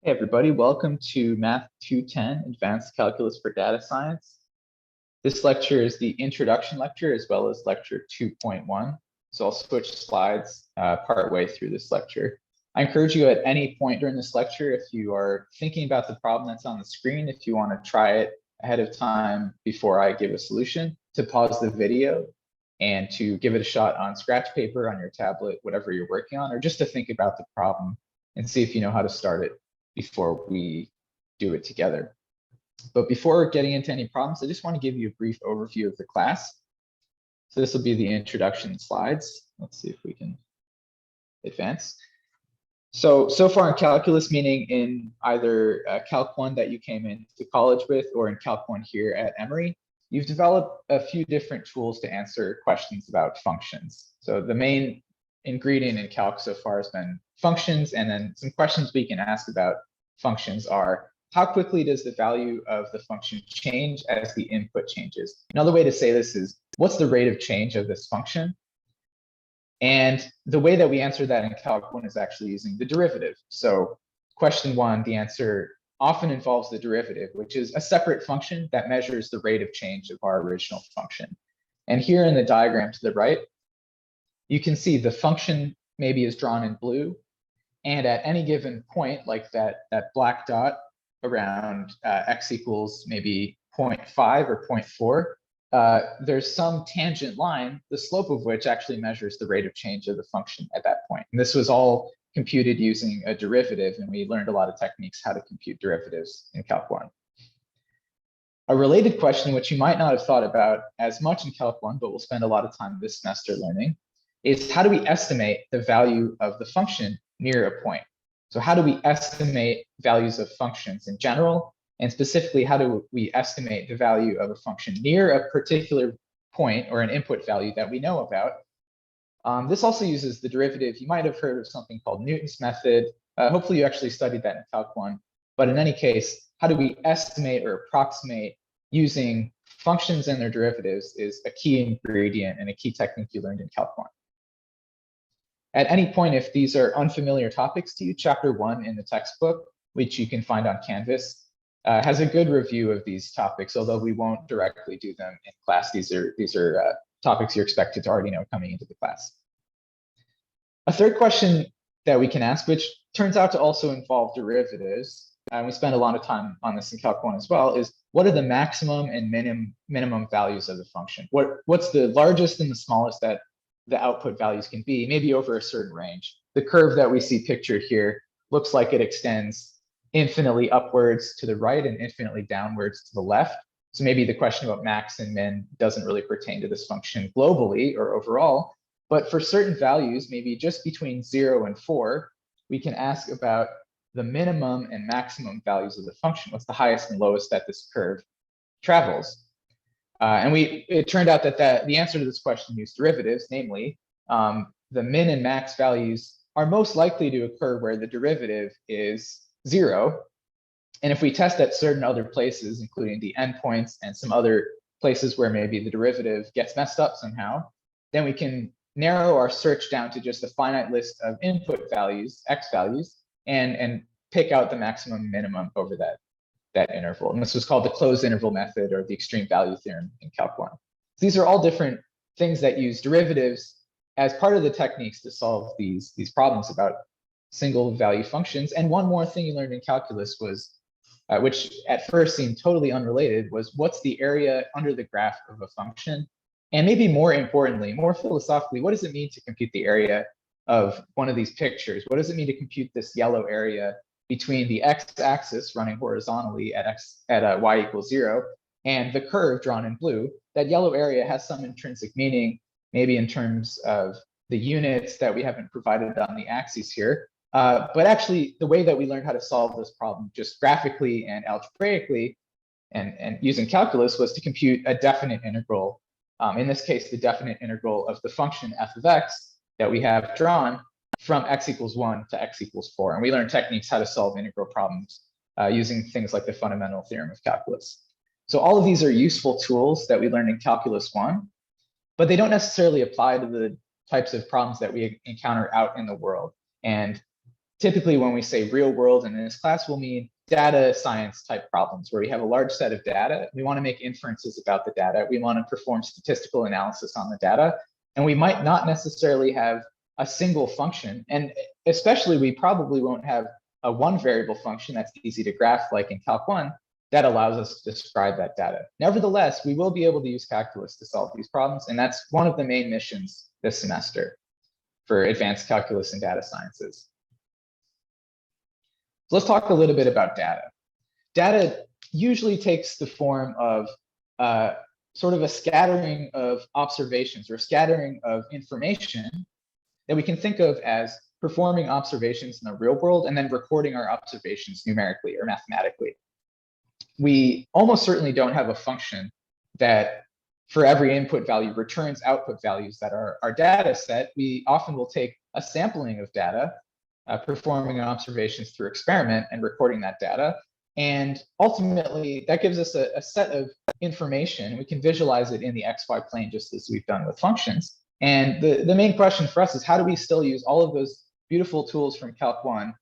Hey everybody, welcome to Math 210, Advanced Calculus for Data Science. This lecture is the introduction lecture as well as lecture 2.1. So I'll switch slides partway through this lecture. I encourage you at any point during this lecture, if you are thinking about the problem that's on the screen, if you want to try it ahead of time before I give a solution, to pause the video and to give it a shot on scratch paper, on your tablet, whatever you're working on, or just to think about the problem and see if you know how to start it before we do it together. But before getting into any problems, I just want to give you a brief overview of the class. So this will be the introduction slides. Let's see if we can advance. So far in calculus, meaning in either Calc 1 that you came into college with or in Calc 1 here at Emory, you've developed a few different tools to answer questions about functions. So the main ingredient in calc so far has been functions, and then some questions we can ask about functions are, how quickly does the value of the function change as the input changes? Another way to say this is, what's the rate of change of this function? And the way that we answer that in Calc 1 is actually using the derivative. So question 1, the answer often involves the derivative, which is a separate function that measures the rate of change of our original function. And here in the diagram to the right, you can see the function maybe is drawn in blue, and at any given point, like that black dot around x equals maybe 0.5 or 0.4, there's some tangent line, the slope of which actually measures the rate of change of the function at that point. And this was all computed using a derivative, and we learned a lot of techniques how to compute derivatives in Calc 1. A related question, which you might not have thought about as much in Calc 1, but we'll spend a lot of time this semester learning, is how do we estimate the value of the function near a point? So how do we estimate values of functions in general? And specifically, how do we estimate the value of a function near a particular point or an input value that we know about? This also uses the derivative. You might have heard of something called Newton's method. Hopefully you actually studied that in Calc 1. But in any case, how do we estimate or approximate using functions and their derivatives is a key ingredient and a key technique you learned in Calc 1. At any point, if these are unfamiliar topics to you, chapter 1 in the textbook, which you can find on Canvas, has a good review of these topics, although we won't directly do them in class. These are topics you're expected to already know coming into the class. A third question that we can ask, which turns out to also involve derivatives, and we spend a lot of time on this in Calc 1 as well, is what are the maximum and minimum values of the function? What's the largest and the smallest that the output values can be, maybe over a certain range? The curve that we see pictured here looks like it extends infinitely upwards to the right and infinitely downwards to the left. So maybe the question about max and min doesn't really pertain to this function globally or overall, but for certain values, maybe just between 0 and 4, we can ask about the minimum and maximum values of the function. What's the highest and lowest that this curve travels? And it turned out that the answer to this question used derivatives, namely, the min and max values are most likely to occur where the derivative is 0. And if we test at certain other places, including the endpoints and some other places where maybe the derivative gets messed up somehow, then we can narrow our search down to just a finite list of input values, x values, and pick out the maximum and minimum over that interval. And this was called the closed interval method or the extreme value theorem in Calc 1. These are all different things that use derivatives as part of the techniques to solve these problems about single value functions. And one more thing you learned in calculus was, which at first seemed totally unrelated, was what's the area under the graph of a function? And maybe more importantly, more philosophically, what does it mean to compute the area of one of these pictures? What does it mean to compute this yellow area between the x-axis running horizontally at y equals 0 and the curve drawn in blue? That yellow area has some intrinsic meaning, maybe in terms of the units that we haven't provided on the axes here. But actually, the way that we learned how to solve this problem just graphically and algebraically and using calculus was to compute a definite integral. In this case, the definite integral of the function f of x that we have drawn from x equals 1 to x equals 4. And we learned techniques how to solve integral problems using things like the fundamental theorem of calculus. So all of these are useful tools that we learned in Calculus 1, but they don't necessarily apply to the types of problems that we encounter out in the world. And typically when we say real world in this class, we'll mean data science type problems where we have a large set of data. We want to make inferences about the data. We want to perform statistical analysis on the data. And we might not necessarily have a single function. And especially, we probably won't have a one variable function that's easy to graph like in Calc 1 that allows us to describe that data. Nevertheless, we will be able to use calculus to solve these problems. And that's one of the main missions this semester for advanced calculus and data sciences. So let's talk a little bit about data. Data usually takes the form of sort of a scattering of observations or scattering of information that we can think of as performing observations in the real world and then recording our observations numerically or mathematically. We almost certainly don't have a function that for every input value returns output values that are our data set. We often will take a sampling of data, performing observations through experiment and recording that data. And ultimately, that gives us a set of information. We can visualize it in the XY plane, just as we've done with functions. And the main question for us is, how do we still use all of those beautiful tools from Calc 1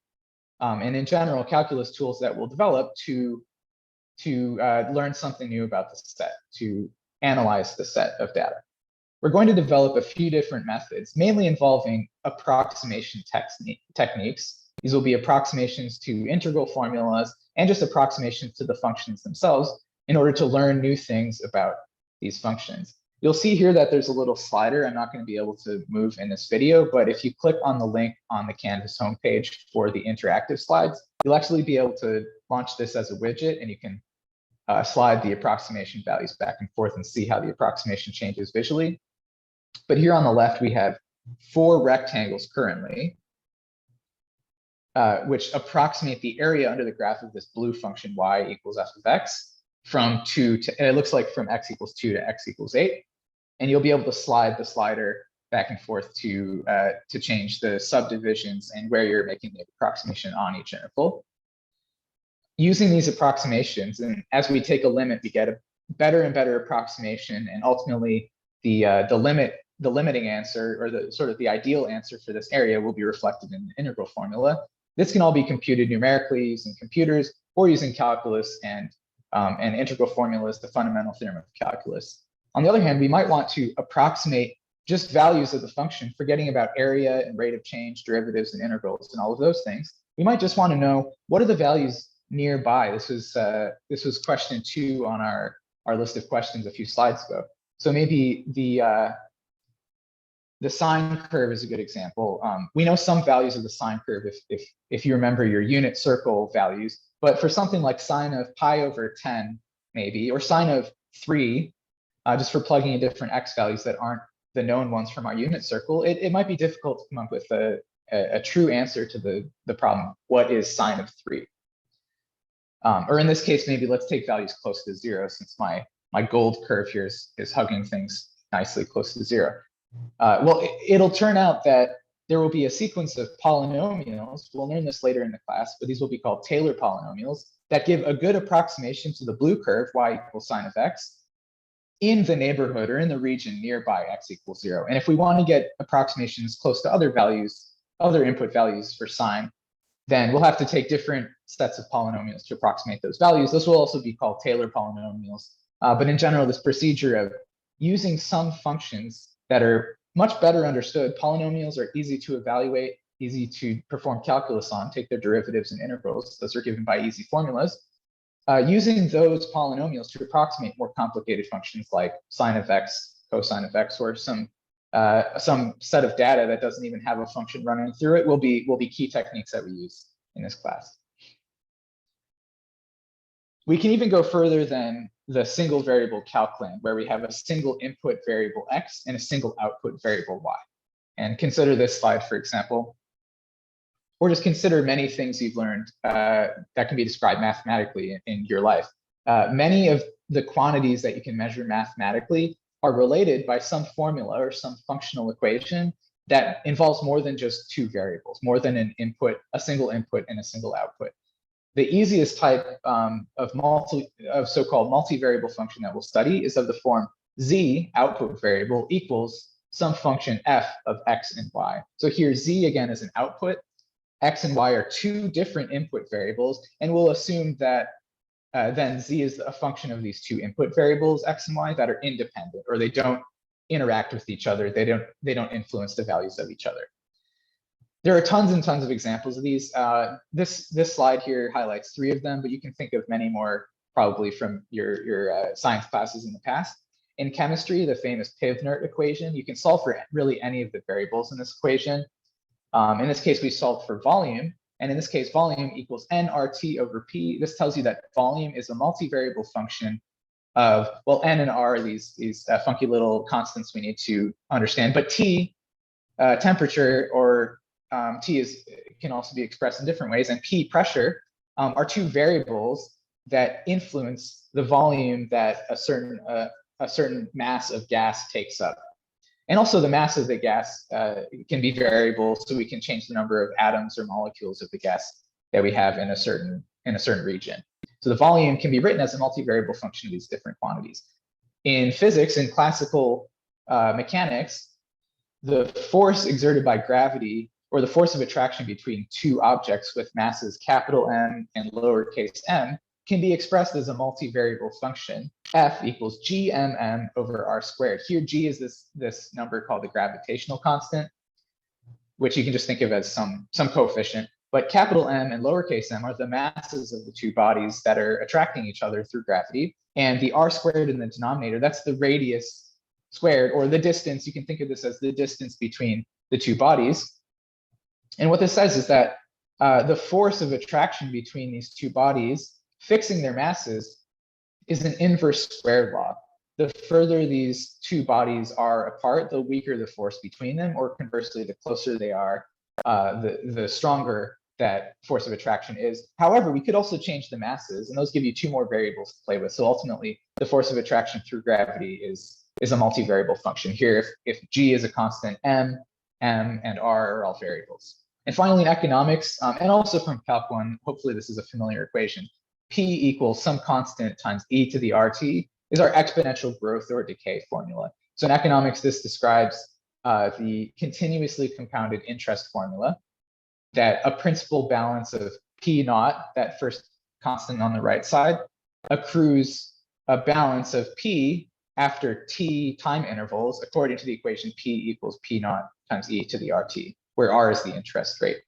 and in general, calculus tools that we'll develop to learn something new about the set, to analyze the set of data? We're going to develop a few different methods, mainly involving approximation techniques. These will be approximations to integral formulas and just approximations to the functions themselves in order to learn new things about these functions. You'll see here that there's a little slider. I'm not going to be able to move in this video, but if you click on the link on the Canvas homepage for the interactive slides, you'll actually be able to launch this as a widget, and you can slide the approximation values back and forth and see how the approximation changes visually. But here on the left, we have 4 rectangles currently, which approximate the area under the graph of this blue function y equals f of x from 2 to, and it looks like from x equals 2 to x equals 8. And you'll be able to slide the slider back and forth to change the subdivisions and where you're making the approximation on each interval. Using these approximations, and as we take a limit, we get a better and better approximation, and ultimately the limiting answer, or the sort of the ideal answer for this area, will be reflected in the integral formula. This can all be computed numerically using computers or using calculus and integral formulas, the fundamental theorem of calculus. On the other hand, we might want to approximate just values of the function, forgetting about area and rate of change, derivatives and integrals and all of those things. We might just want to know, what are the values nearby? This was question 2 on our list of questions a few slides ago. So maybe the sine curve is a good example. We know some values of the sine curve if you remember your unit circle values, but for something like sine of pi over 10, maybe, or sine of 3, just for plugging in different x values that aren't the known ones from our unit circle, it might be difficult to come up with a true answer to the problem. What is sine of 3? Or in this case, maybe let's take values close to 0, since my gold curve here is hugging things nicely close to 0. Well, it'll turn out that there will be a sequence of polynomials. We'll learn this later in the class, but these will be called Taylor polynomials that give a good approximation to the blue curve, y equals sine of x, in the neighborhood or in the region nearby x equals 0. And if we want to get approximations close to other values, other input values for sine, then we'll have to take different sets of polynomials to approximate those values. Those will also be called Taylor polynomials. But in general, this procedure of using some functions that are much better understood, polynomials are easy to evaluate, easy to perform calculus on, take their derivatives and integrals. Those are given by easy formulas. Using those polynomials to approximate more complicated functions like sine of x, cosine of x, or some set of data that doesn't even have a function running through it will be key techniques that we use in this class. We can even go further than the single variable calculator, where we have a single input variable x and a single output variable y. And consider this slide, for example, or just consider many things you've learned that can be described mathematically in your life. Many of the quantities that you can measure mathematically are related by some formula or some functional equation that involves more than just 2 variables, more than an input, a single input and a single output. The easiest type of so-called multivariable function that we'll study is of the form z, output variable, equals some function f of x and y. So here z again is an output, X and Y are two different input variables, and we'll assume that then Z is a function of these two input variables, X and Y, that are independent, or they don't interact with each other. They don't influence the values of each other. There are tons and tons of examples of these. This slide here highlights 3 of them, but you can think of many more probably from your science classes in the past. In chemistry, the famous Pivnert equation, you can solve for really any of the variables in this equation. In this case, we solved for volume. And in this case, volume equals nRT over P. This tells you that volume is a multivariable function of, well, N and R are these funky little constants we need to understand. But T, temperature, or T can also be expressed in different ways, and P, pressure, are 2 variables that influence the volume that a certain mass of gas takes up. And also the mass of the gas can be variable, so we can change the number of atoms or molecules of the gas that we have in a certain region. So the volume can be written as a multivariable function of these different quantities. In physics, in classical mechanics, the force exerted by gravity, or the force of attraction between 2 objects with masses capital M and lowercase m, can be expressed as a multivariable function. F equals gmm over r squared. Here, g is this number called the gravitational constant, which you can just think of as some coefficient. But capital M and lowercase m are the masses of the 2 bodies that are attracting each other through gravity. And the r squared in the denominator, that's the radius squared, or the distance. You can think of this as the distance between the 2 bodies. And what this says is that the force of attraction between these 2 bodies, fixing their masses, is an inverse squared law. The further these 2 bodies are apart, the weaker the force between them, or conversely, the closer they are, the stronger that force of attraction is. However, we could also change the masses, and those give you 2 more variables to play with. So ultimately, the force of attraction through gravity is a multivariable function. Here, if g is a constant, m, and r are all variables. And finally, in economics, and also from Calc 1, hopefully this is a familiar equation, P equals some constant times e to the RT is our exponential growth or decay formula. So in economics, this describes the continuously compounded interest formula, that a principal balance of P naught, that first constant on the right side, accrues a balance of P after T time intervals, according to the equation P equals P naught times e to the RT, where R is the interest rate.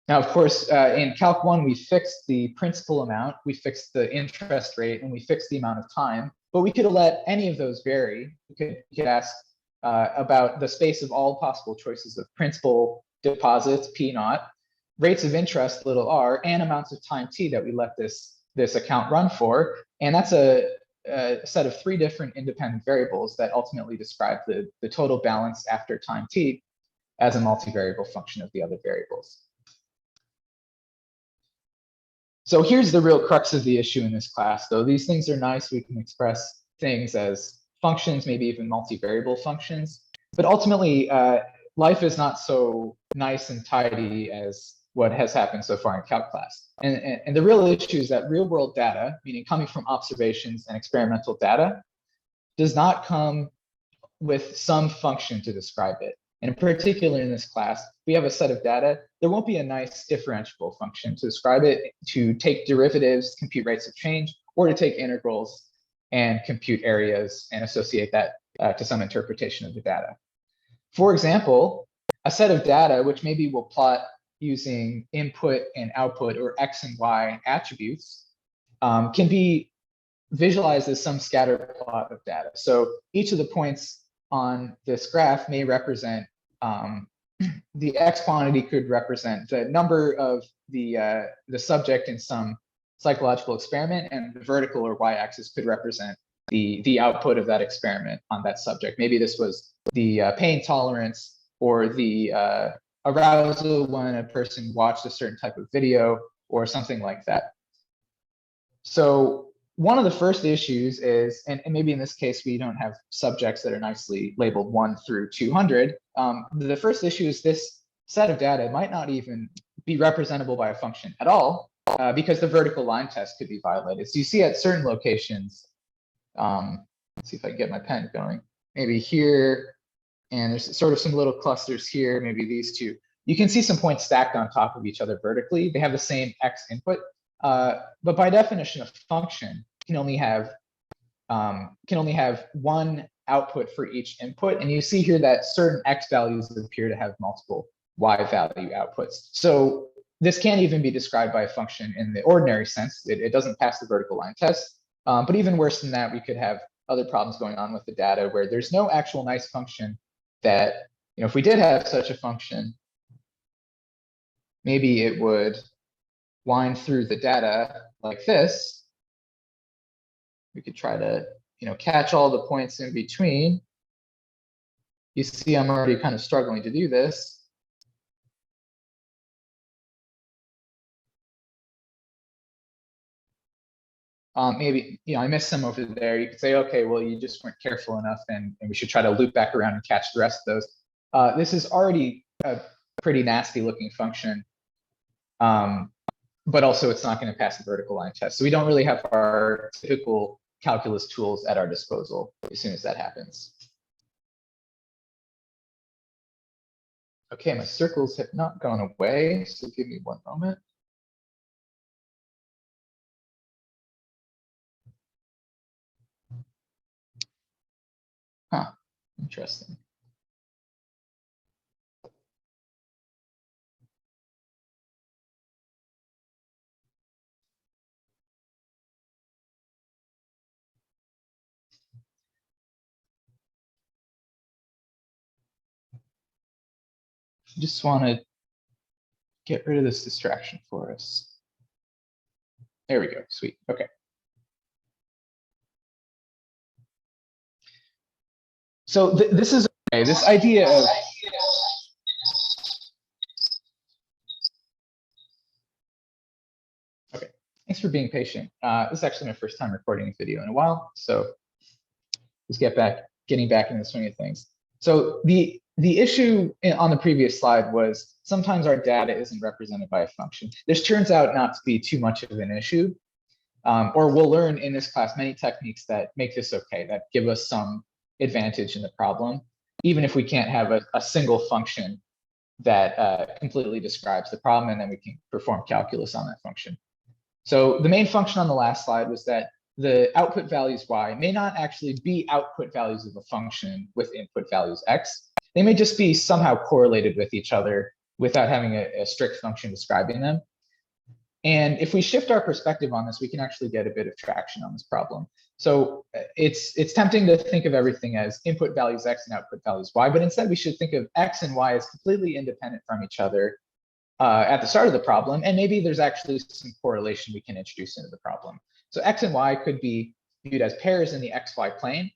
Now, of course, in Calc 1, we fixed the principal amount, we fixed the interest rate, and we fixed the amount of time, but we could have let any of those vary. We could ask about the space of all possible choices of principal deposits, P naught, rates of interest, little r, and amounts of time t that we let this account run for. And that's a set of 3 different independent variables that ultimately describe the total balance after time t as a multivariable function of the other variables. So here's the real crux of the issue in this class, though. These things are nice. We can express things as functions, maybe even multivariable functions. But ultimately, life is not so nice and tidy as what has happened so far in Calc class. And the real issue is that real world data, meaning coming from observations and experimental data, does not come with some function to describe it. And in particular in this class, we have a set of data. There won't be a nice differentiable function to describe it, to take derivatives, compute rates of change, or to take integrals and compute areas and associate that to some interpretation of the data. For example, a set of data, which maybe we'll plot using input and output, or X and Y attributes, can be visualized as some scatter plot of data. So each of the points on this graph may represent, the X quantity could represent the number of the subject in some psychological experiment, and the vertical or Y-axis could represent the output of that experiment on that subject. Maybe this was the pain tolerance or the arousal when a person watched a certain type of video or something like that. So one of the first issues is, and maybe in this case, we don't have subjects that are nicely labeled 1 through 200. The first issue is this set of data might not even be representable by a function at all, because the vertical line test could be violated. So you see at certain locations, let's see if I can get my pen going, maybe here, and there's sort of some little clusters here, maybe these 2, you can see some points stacked on top of each other vertically. They have the same x input, but by definition, a function can only have one output for each input. And you see here that certain x values appear to have multiple y value outputs. So this can't even be described by a function in the ordinary sense. It doesn't pass the vertical line test. But even worse than that, we could have other problems going on with the data where there's no actual nice function that, if we did have such a function, maybe it would wind through the data like this. We could try to, catch all the points in between. You see, I'm already kind of struggling to do this. Maybe, I missed some over there. You could say, okay, well, you just weren't careful enough, and we should try to loop back around and catch the rest of those. This is already a pretty nasty looking function, but also it's not going to pass the vertical line test. So we don't really have our typical calculus tools at our disposal as soon as that happens. Okay, my circles have not gone away, so give me one moment. Huh, interesting. Just want to get rid of this distraction for us. There we go, sweet, okay. So this is okay, this idea of okay, thanks for being patient. This is actually my first time recording a video in a while, so let's getting back into the swing of things. So the issue on the previous slide was sometimes our data isn't represented by a function. This turns out not to be too much of an issue, or we'll learn in this class many techniques that make this okay, that give us some advantage in the problem, even if we can't have a single function that completely describes the problem, and then we can perform calculus on that function. So the main function on the last slide was that the output values y may not actually be output values of a function with input values x. They may just be somehow correlated with each other without having a strict function describing them. And if we shift our perspective on this, we can actually get a bit of traction on this problem. So it's tempting to think of everything as input values x and output values y, but instead we should think of x and y as completely independent from each other at the start of the problem, and maybe there's actually some correlation we can introduce into the problem. So x and y could be viewed as pairs in the xy plane,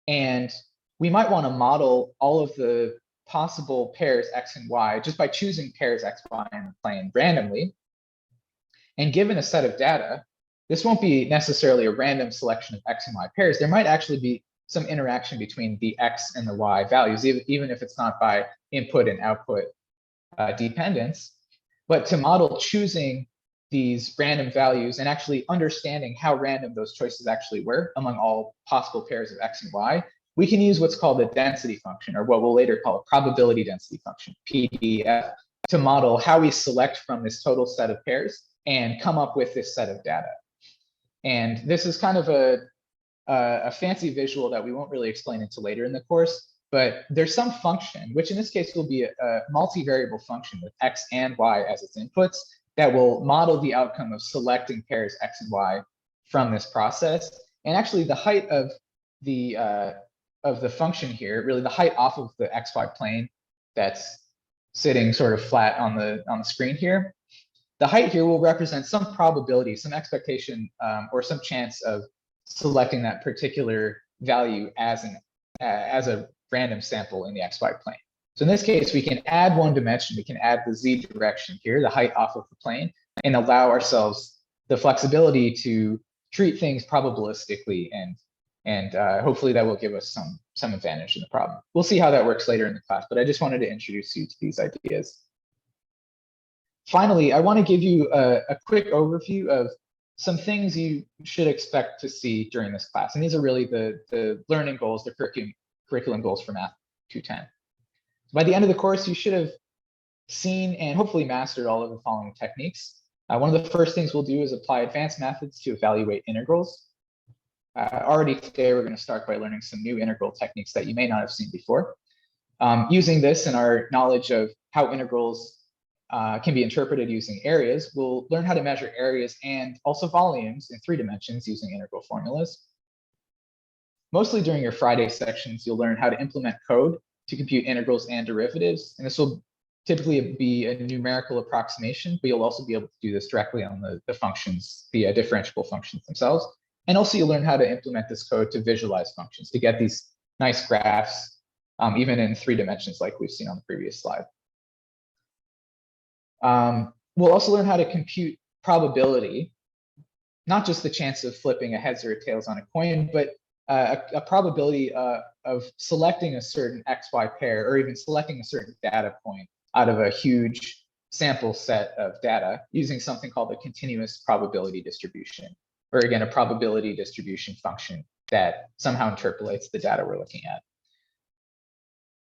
and we might want to model all of the possible pairs x and y just by choosing pairs x, y in the plane randomly. And given a set of data, this won't be necessarily a random selection of x and y pairs. There might actually be some interaction between the x and the y values, even if it's not by input and output dependence. But to model choosing these random values and actually understanding how random those choices actually were among all possible pairs of x and y, we can use what's called a density function, or what we'll later call a probability density function, PDF, to model how we select from this total set of pairs and come up with this set of data. And this is kind of a fancy visual that we won't really explain until later in the course, but there's some function, which in this case will be a multivariable function with x and y as its inputs, that will model the outcome of selecting pairs x and y from this process. And actually the height of the function here, really the height off of the xy plane that's sitting sort of flat on the screen here, the height here will represent some probability, some expectation, or some chance of selecting that particular value as a random sample in the xy plane. So in this case, we can add one dimension. We can add the z direction here, the height off of the plane, and allow ourselves the flexibility to treat things probabilistically, and hopefully that will give us some advantage in the problem. We'll see how that works later in the class, but I just wanted to introduce you to these ideas. Finally, I want to give you a quick overview of some things you should expect to see during this class. And these are really the learning goals, the curriculum goals for Math 210. By the end of the course, you should have seen and hopefully mastered all of the following techniques. One of the first things we'll do is apply advanced methods to evaluate integrals. Already today, we're going to start by learning some new integral techniques that you may not have seen before. Using this and our knowledge of how integrals can be interpreted using areas, we'll learn how to measure areas and also volumes in 3 dimensions using integral formulas. Mostly during your Friday sections, you'll learn how to implement code to compute integrals and derivatives. And this will typically be a numerical approximation, but you'll also be able to do this directly on the functions, the differentiable functions themselves. And also you'll learn how to implement this code to visualize functions, to get these nice graphs, even in 3 dimensions like we've seen on the previous slide. We'll also learn how to compute probability, not just the chance of flipping a heads or a tails on a coin, but a probability of selecting a certain XY pair, or even selecting a certain data point out of a huge sample set of data using something called a continuous probability distribution, or again, a probability distribution function that somehow interpolates the data we're looking at.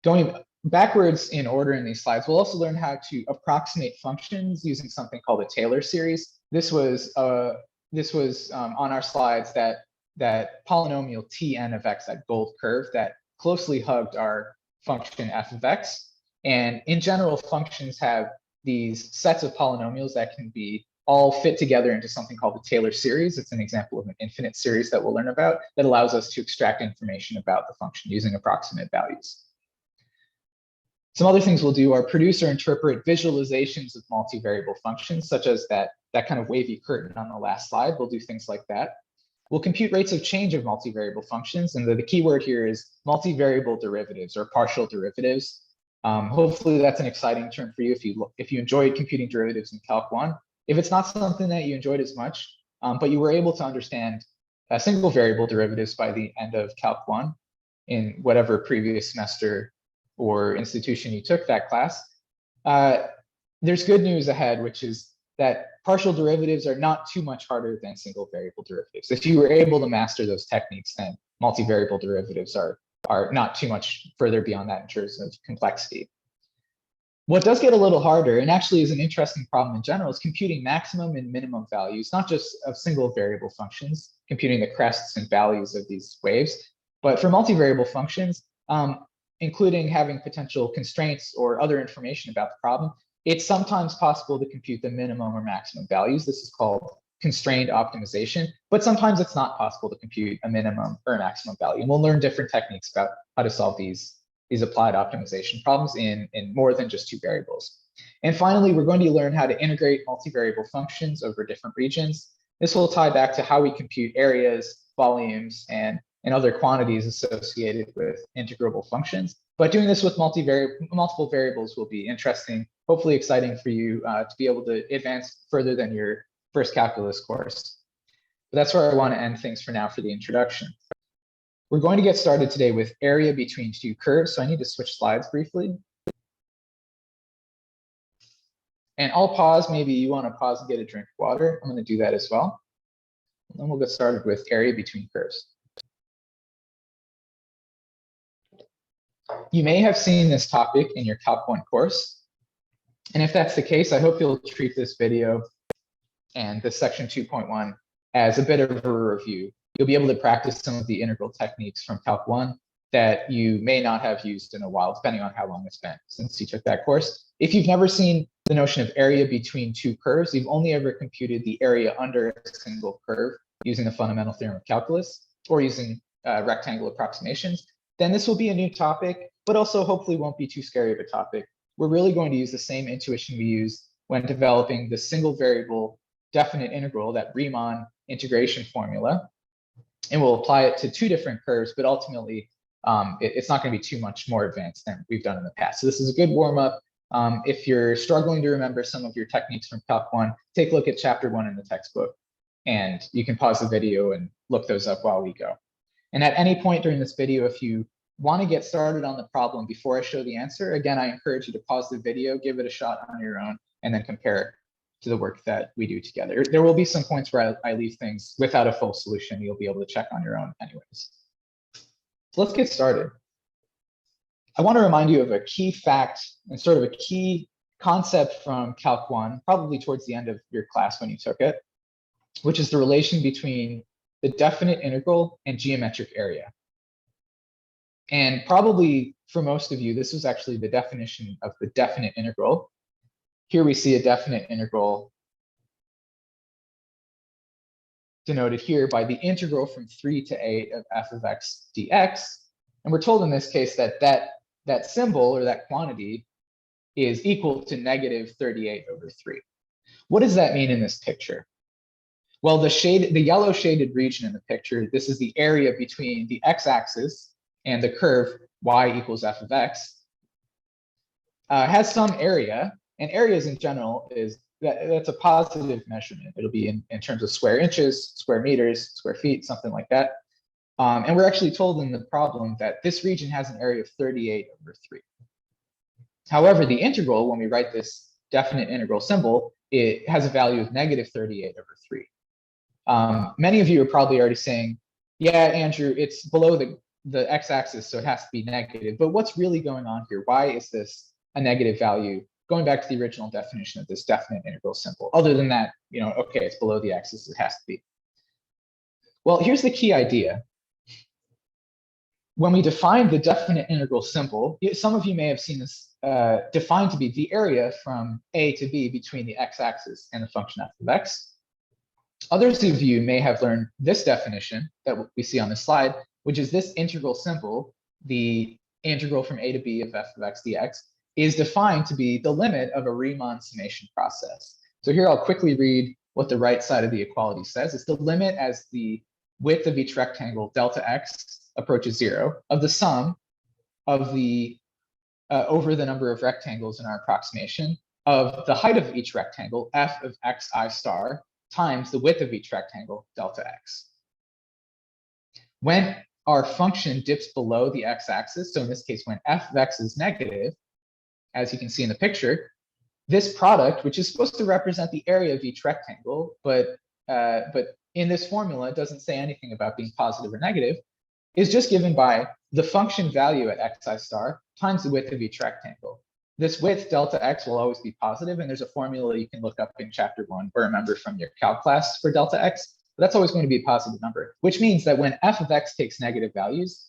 Going backwards in order in these slides, we'll also learn how to approximate functions using something called a Taylor series. This was on our slides, that polynomial Tn of x, that gold curve that closely hugged our function f of x. And in general, functions have these sets of polynomials that can be all fit together into something called the Taylor series. It's an example of an infinite series that we'll learn about that allows us to extract information about the function using approximate values. Some other things we'll do are produce or interpret visualizations of multivariable functions, such as that kind of wavy curtain on the last slide. We'll do things like that. We'll compute rates of change of multivariable functions, and the key word here is multivariable derivatives or partial derivatives. Hopefully that's an exciting term for you if you enjoyed computing derivatives in Calc 1. If it's not something that you enjoyed as much, but you were able to understand single variable derivatives by the end of Calc 1 in whatever previous semester or institution you took that class, there's good news ahead, which is that partial derivatives are not too much harder than single variable derivatives. If you were able to master those techniques, then multivariable derivatives are not too much further beyond that in terms of complexity. What does get a little harder, and actually is an interesting problem in general, is computing maximum and minimum values, not just of single variable functions, computing the crests and values of these waves, but for multivariable functions, including having potential constraints or other information about the problem, it's sometimes possible to compute the minimum or maximum values. This is called constrained optimization, but sometimes it's not possible to compute a minimum or a maximum value. And we'll learn different techniques about how to solve these applied optimization problems in more than just 2 variables. And finally, we're going to learn how to integrate multivariable functions over different regions. This will tie back to how we compute areas, volumes, and other quantities associated with integrable functions. But doing this with multiple variables will be interesting, hopefully exciting for you to be able to advance further than your first calculus course. But that's where I want to end things for now for the introduction. We're going to get started today with area between 2 curves. So I need to switch slides briefly. And I'll pause. Maybe you want to pause and get a drink of water. I'm going to do that as well. And then we'll get started with area between curves. You may have seen this topic in your Calc 1 course. And if that's the case, I hope you'll treat this video and this section 2.1 as a bit of a review. You'll be able to practice some of the integral techniques from Calc 1 that you may not have used in a while, depending on how long it's been since you took that course. If you've never seen the notion of area between 2 curves, you've only ever computed the area under a single curve using the fundamental theorem of calculus or using rectangle approximations, then this will be a new topic, but also hopefully won't be too scary of a topic. We're really going to use the same intuition we used when developing the single variable definite integral, that Riemann integration formula, and we'll apply it to 2 different curves, but ultimately it's not going to be too much more advanced than we've done in the past. So this is a good warm-up. If you're struggling to remember some of your techniques from Calc 1, take a look at chapter 1 in the textbook, and you can pause the video and look those up while we go. And at any point during this video, if you want to get started on the problem before I show the answer, again, I encourage you to pause the video, give it a shot on your own, and then compare it to the work that we do together. There will be some points where I leave things without a full solution. You'll be able to check on your own anyways. So let's get started. I want to remind you of a key fact and sort of a key concept from Calc 1, probably towards the end of your class when you took it, which is the relation between the definite integral and geometric area. And probably for most of you, this was actually the definition of the definite integral. Here we see a definite integral denoted here by the integral from 3 to 8 of f of x dx. And we're told in this case that that symbol or that quantity is equal to negative 38 over 3. What does that mean in this picture? Well, the yellow shaded region in the picture, this is the area between the x-axis and the curve y equals f of x, has some area, and areas in general that's a positive measurement. It'll be in terms of square inches, square meters, square feet, something like that. And we're actually told in the problem that this region has an area of 38 over 3. However, the integral, when we write this definite integral symbol, it has a value of negative 38 over 3. Many of you are probably already saying, yeah, Andrew, it's below the x-axis, so it has to be negative. But what's really going on here? Why is this a negative value? Going back to the original definition of this definite integral symbol. Other than that, okay, it's below the axis, it has to be. Well, here's the key idea. When we define the definite integral symbol, some of you may have seen this defined to be the area from a to b between the x-axis and the function f of x. Others of you may have learned this definition that we see on this slide, which is this integral symbol, the integral from a to b of f of x dx, is defined to be the limit of a Riemann summation process. So here I'll quickly read what the right side of the equality says. It's the limit as the width of each rectangle, delta x, approaches 0, of the sum of the over the number of rectangles in our approximation of the height of each rectangle, f of xi star, times the width of each rectangle, delta x. When our function dips below the x-axis, so in this case, when f of x is negative, as you can see in the picture, this product, which is supposed to represent the area of each rectangle, but in this formula, it doesn't say anything about being positive or negative, is just given by the function value at xi star times the width of each rectangle. This width, delta x, will always be positive, and there's a formula you can look up in chapter 1 or remember from your calc class for delta x, but that's always going to be a positive number, which means that when f of x takes negative values,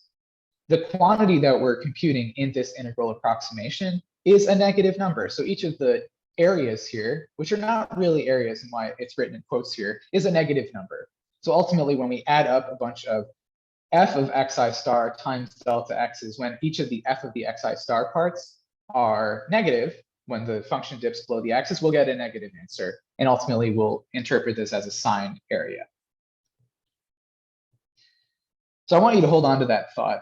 the quantity that we're computing in this integral approximation is a negative number. So each of the areas here, which are not really areas and why it's written in quotes here, is a negative number. So ultimately, when we add up a bunch of f of xi star times delta x's, when each of the f of the xi star parts are negative, when the function dips below the axis, we'll get a negative answer. And ultimately, we'll interpret this as a signed area. So I want you to hold on to that thought.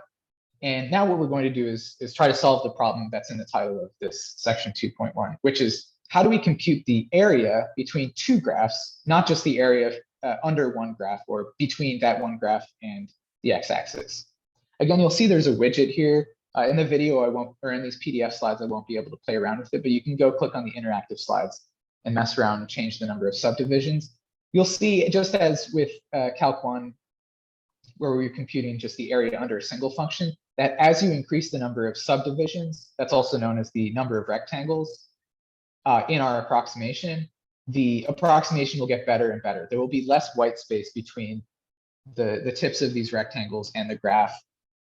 And now what we're going to do is try to solve the problem that's in the title of this section 2.1, which is how do we compute the area between two graphs, not just the area under one graph or between that one graph and the x-axis. Again, you'll see there's a widget here. In the video, I won't, or in these PDF slides, I won't be able to play around with it, but you can go click on the interactive slides and mess around and change the number of subdivisions. You'll see, just as with Calc 1, where we're computing just the area under a single function, that as you increase the number of subdivisions, that's also known as the number of rectangles in our approximation, the approximation will get better and better. There will be less white space between the tips of these rectangles and the graph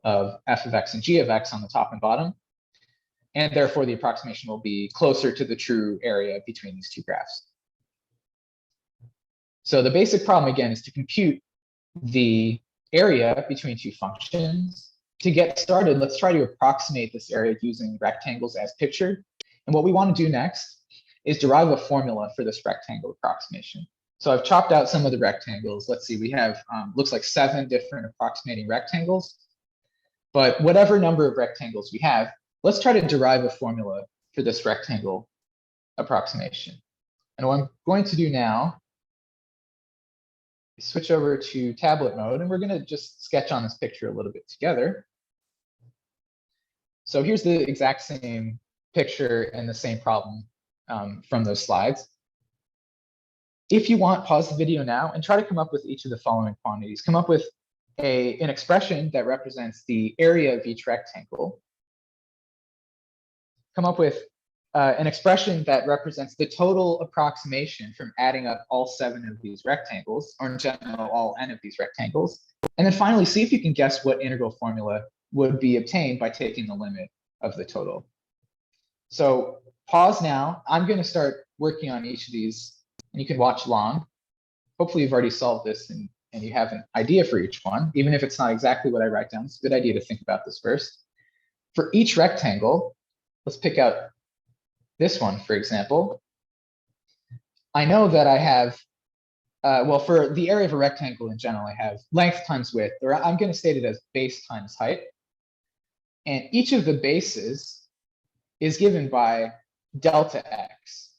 of f of x and g of x on the top and bottom. And therefore, the approximation will be closer to the true area between these two graphs. So the basic problem, again, is to compute the area between two functions. To get started, let's try to approximate this area using rectangles as pictured. And what we want to do next is derive a formula for this rectangle approximation. So I've chopped out some of the rectangles. Let's see, we have, looks like 7 different approximating rectangles. But whatever number of rectangles we have, let's try to derive a formula for this rectangle approximation. And what I'm going to do now is switch over to tablet mode, and we're going to just sketch on this picture a little bit together. So here's the exact same picture and the same problem from those slides. If you want, pause the video now and try to come up with each of the following quantities. Come up with an expression that represents the area of each rectangle. come up with an expression that represents the total approximation from adding up all 7 of these rectangles, or in general, all n of these rectangles. And then finally, see if you can guess what integral formula would be obtained by taking the limit of the total. So pause now. I'm going to start working on each of these, and you can watch along. Hopefully you've already solved this and you have an idea for each one. Even if it's not exactly what I write down, it's a good idea to think about this first. For each rectangle, let's pick out this one, for example. I know that I have, well, for the area of a rectangle in general, I have length times width, or I'm going to state it as base times height. And each of the bases is given by delta x,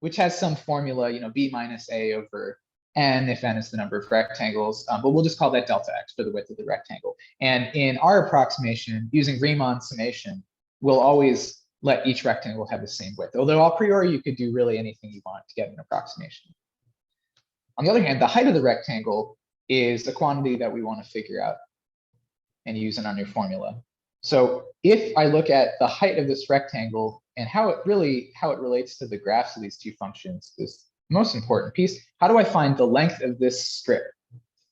which has some formula, b minus a over n if n is the number of rectangles, but we'll just call that delta x for the width of the rectangle. And in our approximation, using Riemann summation, we'll always let each rectangle have the same width, although a priori you could do really anything you want to get an approximation. On the other hand, the height of the rectangle is the quantity that we want to figure out and use in our new formula. So if I look at the height of this rectangle and how it relates to the graphs of these two functions, this most important piece, how do I find the length of this strip,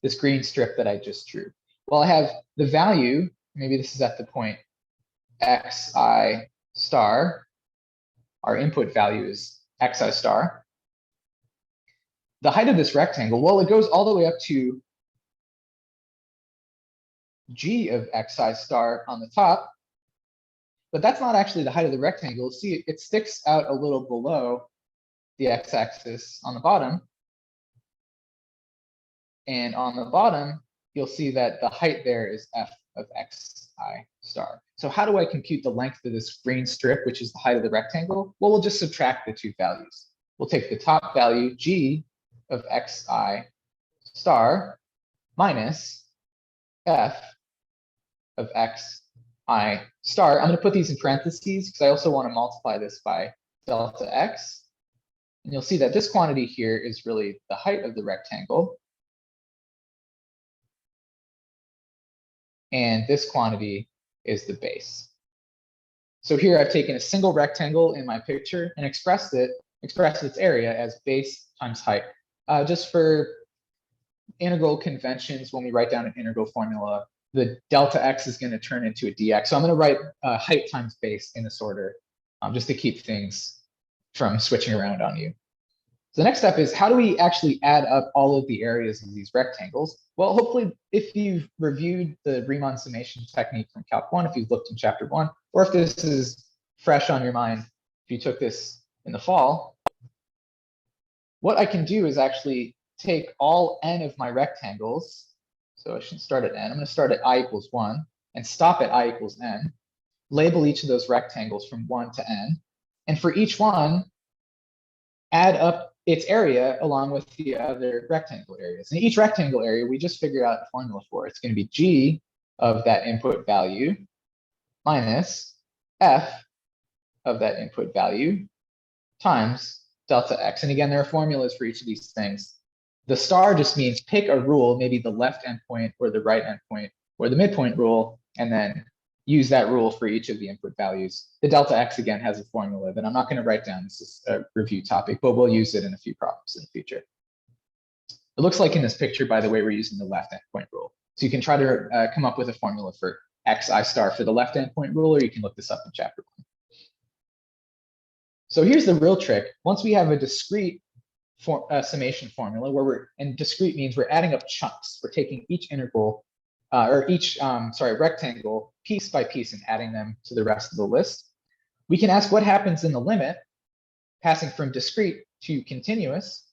this green strip that I just drew? Well, I have the value, maybe this is at the point xi star, our input value is xi star. The height of this rectangle, well, it goes all the way up to g of xi star on the top, but that's not actually the height of the rectangle. See, it sticks out a little below the x-axis on the bottom. And on the bottom, you'll see that the height there is f of xi star. So how do I compute the length of this green strip, which is the height of the rectangle? Well, we'll just subtract the two values. We'll take the top value, g of xi star, minus f of xi star. I'm going to put these in parentheses because I also want to multiply this by delta x. And you'll see that this quantity here is really the height of the rectangle. And this quantity is the base. So here I've taken a single rectangle in my picture and expressed its area as base times height. Just for integral conventions, when we write down an integral formula, the delta x is going to turn into a dx. So I'm going to write height times base in this order, just to keep things from switching around on you. So the next step is, how do we actually add up all of the areas of these rectangles? Well, hopefully, if you've reviewed the Riemann summation technique from Calc 1, if you've looked in Chapter 1, or if this is fresh on your mind, if you took this in the fall, what I can do is actually take all n of my rectangles. So I should start at n. I'm going to start at I equals 1 and stop at I equals n. Label each of those rectangles from 1 to n. And for each one, add up its area along with the other rectangle areas. And each rectangle area, we just figured out a formula for. It's going to be g of that input value minus f of that input value times delta x. And again, there are formulas for each of these things. The star just means pick a rule, maybe the left endpoint or the right endpoint or the midpoint rule, and then use that rule for each of the input values. The delta x, again, has a formula that I'm not going to write down. This is a review topic, but we'll use it in a few problems in the future. It looks like in this picture, by the way, we're using the left endpoint rule. So you can try to come up with a formula for xi star for the left endpoint rule, or you can look this up in Chapter 1. So here's the real trick. Once we have a discrete summation formula, and discrete means we're adding up chunks. We're taking each integral rectangle piece by piece and adding them to the rest of the list. We can ask what happens in the limit, passing from discrete to continuous.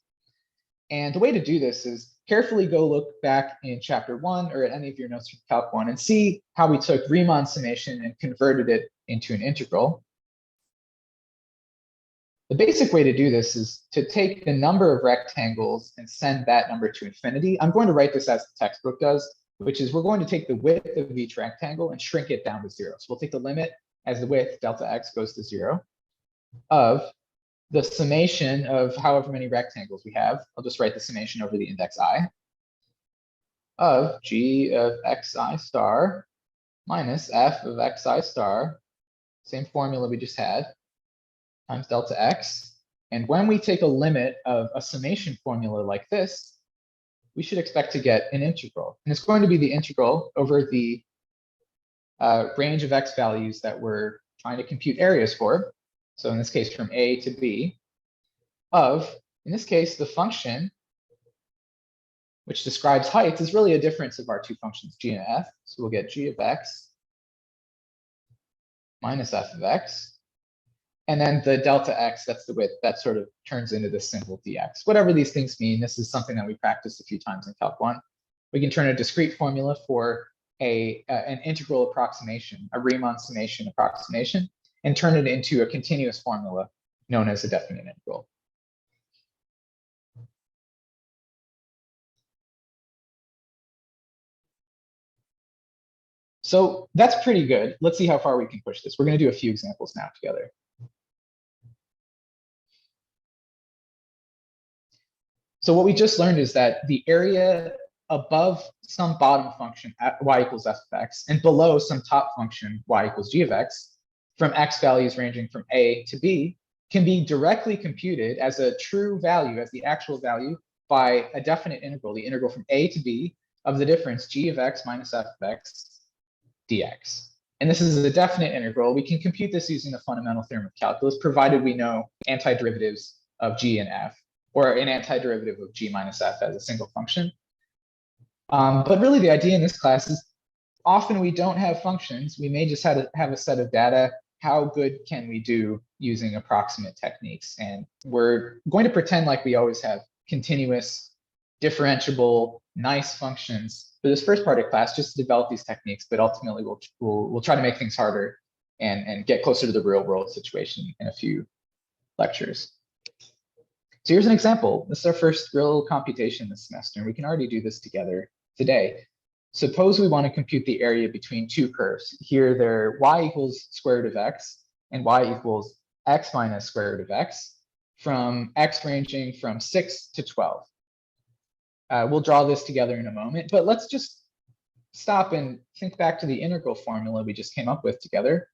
And the way to do this is carefully go look back in Chapter 1 or at any of your notes from Calc 1 and see how we took Riemann summation and converted it into an integral. The basic way to do this is to take the number of rectangles and send that number to infinity. I'm going to write this as the textbook does, which is we're going to take the width of each rectangle and shrink it down to 0. So we'll take the limit as the width, delta x goes to 0, of the summation of however many rectangles we have. I'll just write the summation over the index I, of g of xi star minus f of xi star same formula we just had, times delta x. And when we take a limit of a summation formula like this, we should expect to get an integral. And it's going to be the integral over the range of x values that we're trying to compute areas for. So in this case, from A to B, of, in this case, the function which describes height is really a difference of our two functions, g and f. So we'll get g of x minus f of x. And then the delta x, that's the width, that sort of turns into this symbol dx. Whatever these things mean, this is something that we practiced a few times in Calc 1. We can turn a discrete formula for an integral approximation, a Riemann summation approximation, and turn it into a continuous formula known as a definite integral. So that's pretty good. Let's see how far we can push this. We're going to do a few examples now together. So what we just learned is that the area above some bottom function at y equals f of x and below some top function y equals g of x from x values ranging from a to b can be directly computed as a true value, as the actual value, by a definite integral, the integral from a to b of the difference g of x minus f of x dx. And this is a definite integral. We can compute this using the fundamental theorem of calculus, provided we know antiderivatives of g and f, or an antiderivative of g minus f as a single function. But really the idea in this class is often we don't have functions. We may just have a set of data. How good can we do using approximate techniques? And we're going to pretend like we always have continuous, differentiable, nice functions for this first part of class, just to develop these techniques. But ultimately, we'll try to make things harder and get closer to the real world situation in a few lectures. So here's an example. This is our first real computation this semester, and we can already do this together today. Suppose we want to compute the area between two curves. Here they're y equals square root of x and y equals x minus square root of x from x ranging from 6 to 12. We'll draw this together in a moment, but let's just stop and think back to the integral formula we just came up with together.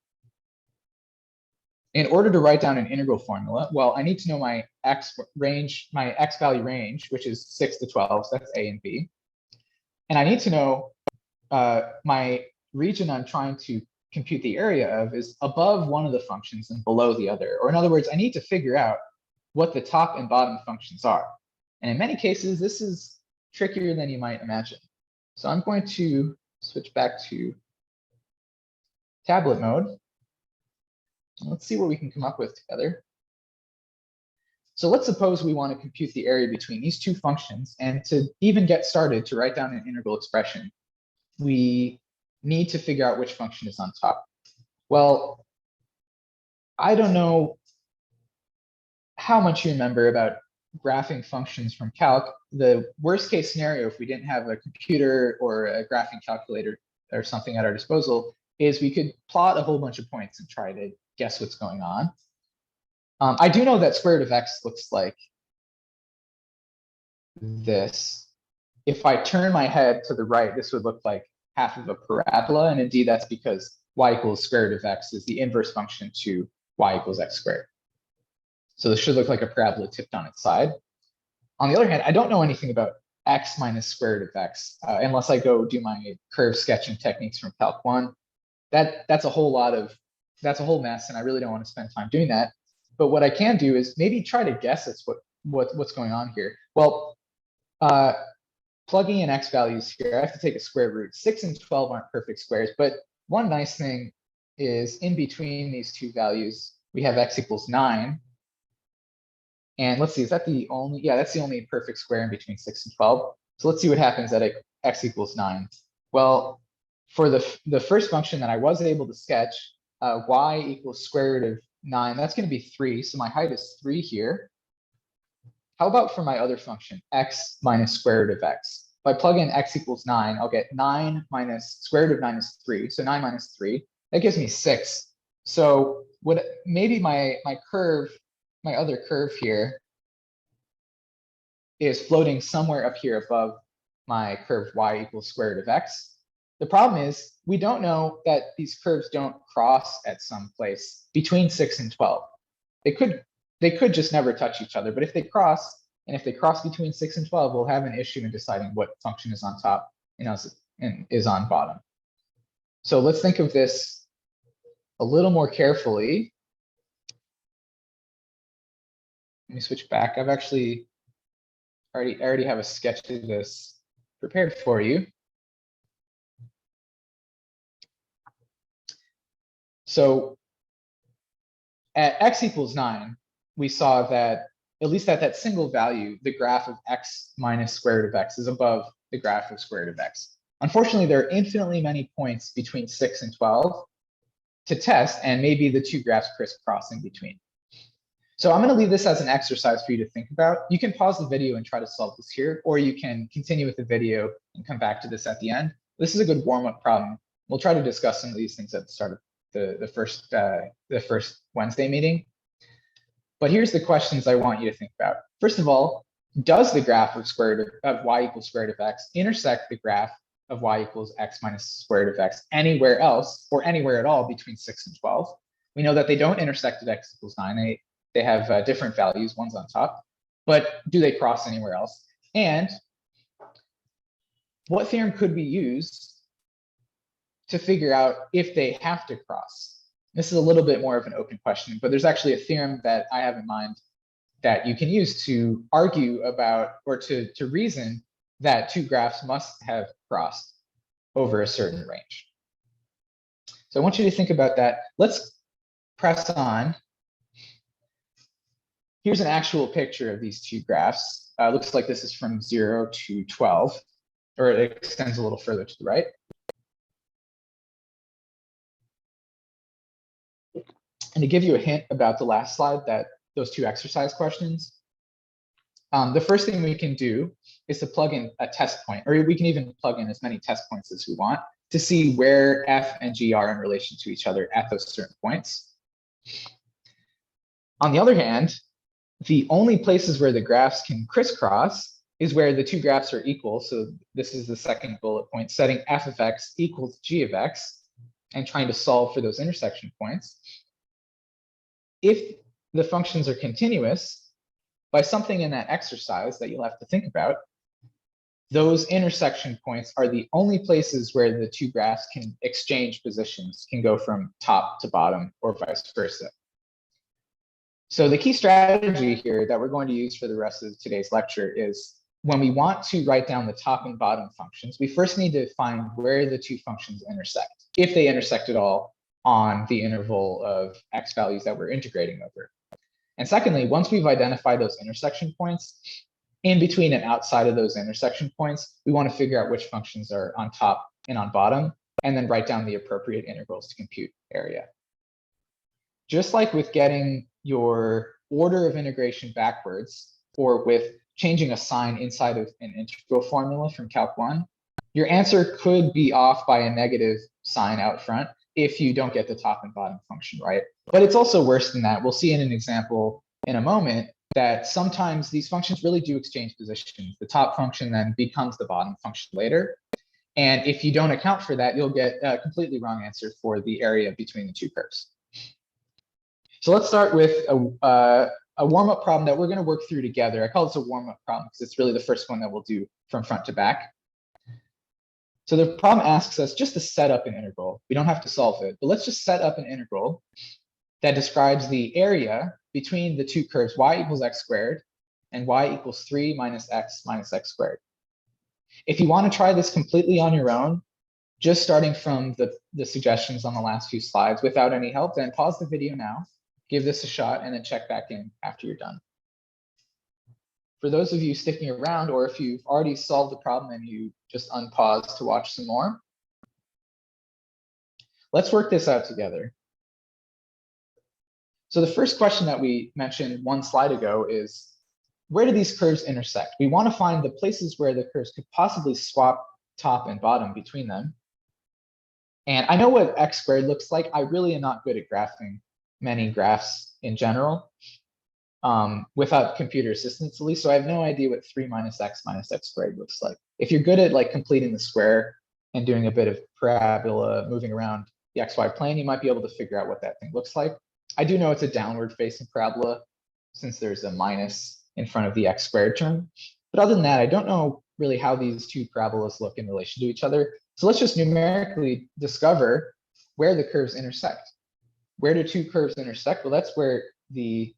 In order to write down an integral formula, well, I need to know my x range, my x value range, which is 6 to 12, so that's a and b. And I need to know my region I'm trying to compute the area of is above one of the functions and below the other. Or in other words, I need to figure out what the top and bottom functions are. And in many cases, this is trickier than you might imagine. So I'm going to switch back to tablet mode. Let's see what we can come up with together. So let's suppose we want to compute the area between these two functions, and to even get started to write down an integral expression, we need to figure out which function is on top. Well, I don't know how much you remember about graphing functions from calc. The worst case scenario, if we didn't have a computer or a graphing calculator or something at our disposal, is we could plot a whole bunch of points and try to guess what's going on. I do know that square root of x looks like this. If I turn my head to the right, this would look like half of a parabola. And indeed, that's because y equals square root of x is the inverse function to y equals x squared. So this should look like a parabola tipped on its side. On the other hand, I don't know anything about x minus square root of x unless I go do my curve sketching techniques from Calc 1. That's a whole mess, and I really don't want to spend time doing that. But what I can do is maybe try to guess what's going on here. Well, plugging in x values here, I have to take a square root. 6 and 12 aren't perfect squares, but one nice thing is in between these two values, we have x equals 9. And let's see, is that the only, yeah, that's the only perfect square in between 6 and 12. So let's see what happens at x equals 9. Well, for the first function that I was able to sketch, y equals square root of 9, that's going to be 3. So my height is 3 here. How about for my other function, x minus square root of x? If I plug in x equals 9, I'll get 9 minus square root of 9 is 3. So 9 minus 3, that gives me 6. So maybe my other curve here is floating somewhere up here above my curve y equals square root of x. The problem is we don't know that these curves don't cross at some place between 6 and 12. They could just never touch each other, but if they cross, and if they cross between 6 and 12, we'll have an issue in deciding what function is on top and is on bottom. So let's think of this a little more carefully. Let me switch back. I've actually already have a sketch of this prepared for you. So at x equals 9, we saw that at least at that single value, the graph of x minus square root of x is above the graph of square root of x. Unfortunately, there are infinitely many points between 6 and 12 to test, and maybe the two graphs crisscross in between. So I'm going to leave this as an exercise for you to think about. You can pause the video and try to solve this here, or you can continue with the video and come back to this at the end. This is a good warm-up problem. We'll try to discuss some of these things at the start of the first Wednesday meeting. But here's the questions I want you to think about. First of all, does the graph of y equals square root of x intersect the graph of y equals x minus square root of x anywhere else or anywhere at all between 6 and 12? We know that they don't intersect at x equals 9. They have different values, one's on top, but do they cross anywhere else? And what theorem could we use to figure out if they have to cross? This is a little bit more of an open question, but there's actually a theorem that I have in mind that you can use to argue about, or to reason that two graphs must have crossed over a certain range. So I want you to think about that. Let's press on. Here's an actual picture of these two graphs. Looks like this is from 0 to 12, or it extends a little further to the right. And to give you a hint about the last slide, that those two exercise questions, the first thing we can do is to plug in a test point, or we can even plug in as many test points as we want to see where f and g are in relation to each other at those certain points. On the other hand, the only places where the graphs can crisscross is where the two graphs are equal. So this is the second bullet point, setting f of x equals g of x and trying to solve for those intersection points. If the functions are continuous, by something in that exercise that you'll have to think about, those intersection points are the only places where the two graphs can exchange positions, can go from top to bottom or vice versa. So the key strategy here that we're going to use for the rest of today's lecture is when we want to write down the top and bottom functions, we first need to find where the two functions intersect, if they intersect at all on the interval of x values that we're integrating over. And secondly, once we've identified those intersection points, in between and outside of those intersection points, we want to figure out which functions are on top and on bottom, and then write down the appropriate integrals to compute area. Just like with getting your order of integration backwards, or with changing a sign inside of an integral formula from Calc 1, your answer could be off by a negative sign out front if you don't get the top and bottom function right. But it's also worse than that. We'll see in an example in a moment that sometimes these functions really do exchange positions. The top function then becomes the bottom function later. And if you don't account for that, you'll get a completely wrong answer for the area between the two curves. So let's start with a warm-up problem that we're going to work through together. I call this a warm-up problem because it's really the first one that we'll do from front to back. So the problem asks us just to set up an integral. We don't have to solve it, but let's just set up an integral that describes the area between the two curves y equals x squared and y equals 3 minus x squared. If you want to try this completely on your own, just starting from the suggestions on the last few slides without any help, then pause the video now, give this a shot, and then check back in after you're done. For those of you sticking around, or if you've already solved the problem and you just unpause to watch some more, let's work this out together. So the first question that we mentioned one slide ago is, where do these curves intersect? We want to find the places where the curves could possibly swap top and bottom between them. And I know what x squared looks like. I really am not good at graphing many graphs in general, without computer assistance at least. So I have no idea what 3 minus x squared looks like. If you're good at like completing the square and doing a bit of parabola moving around the XY plane, you might be able to figure out what that thing looks like. I do know it's a downward facing parabola since there's a minus in front of the x squared term. But other than that, I don't know really how these two parabolas look in relation to each other. So let's just numerically discover where the curves intersect. Where do two curves intersect? Well, that's where the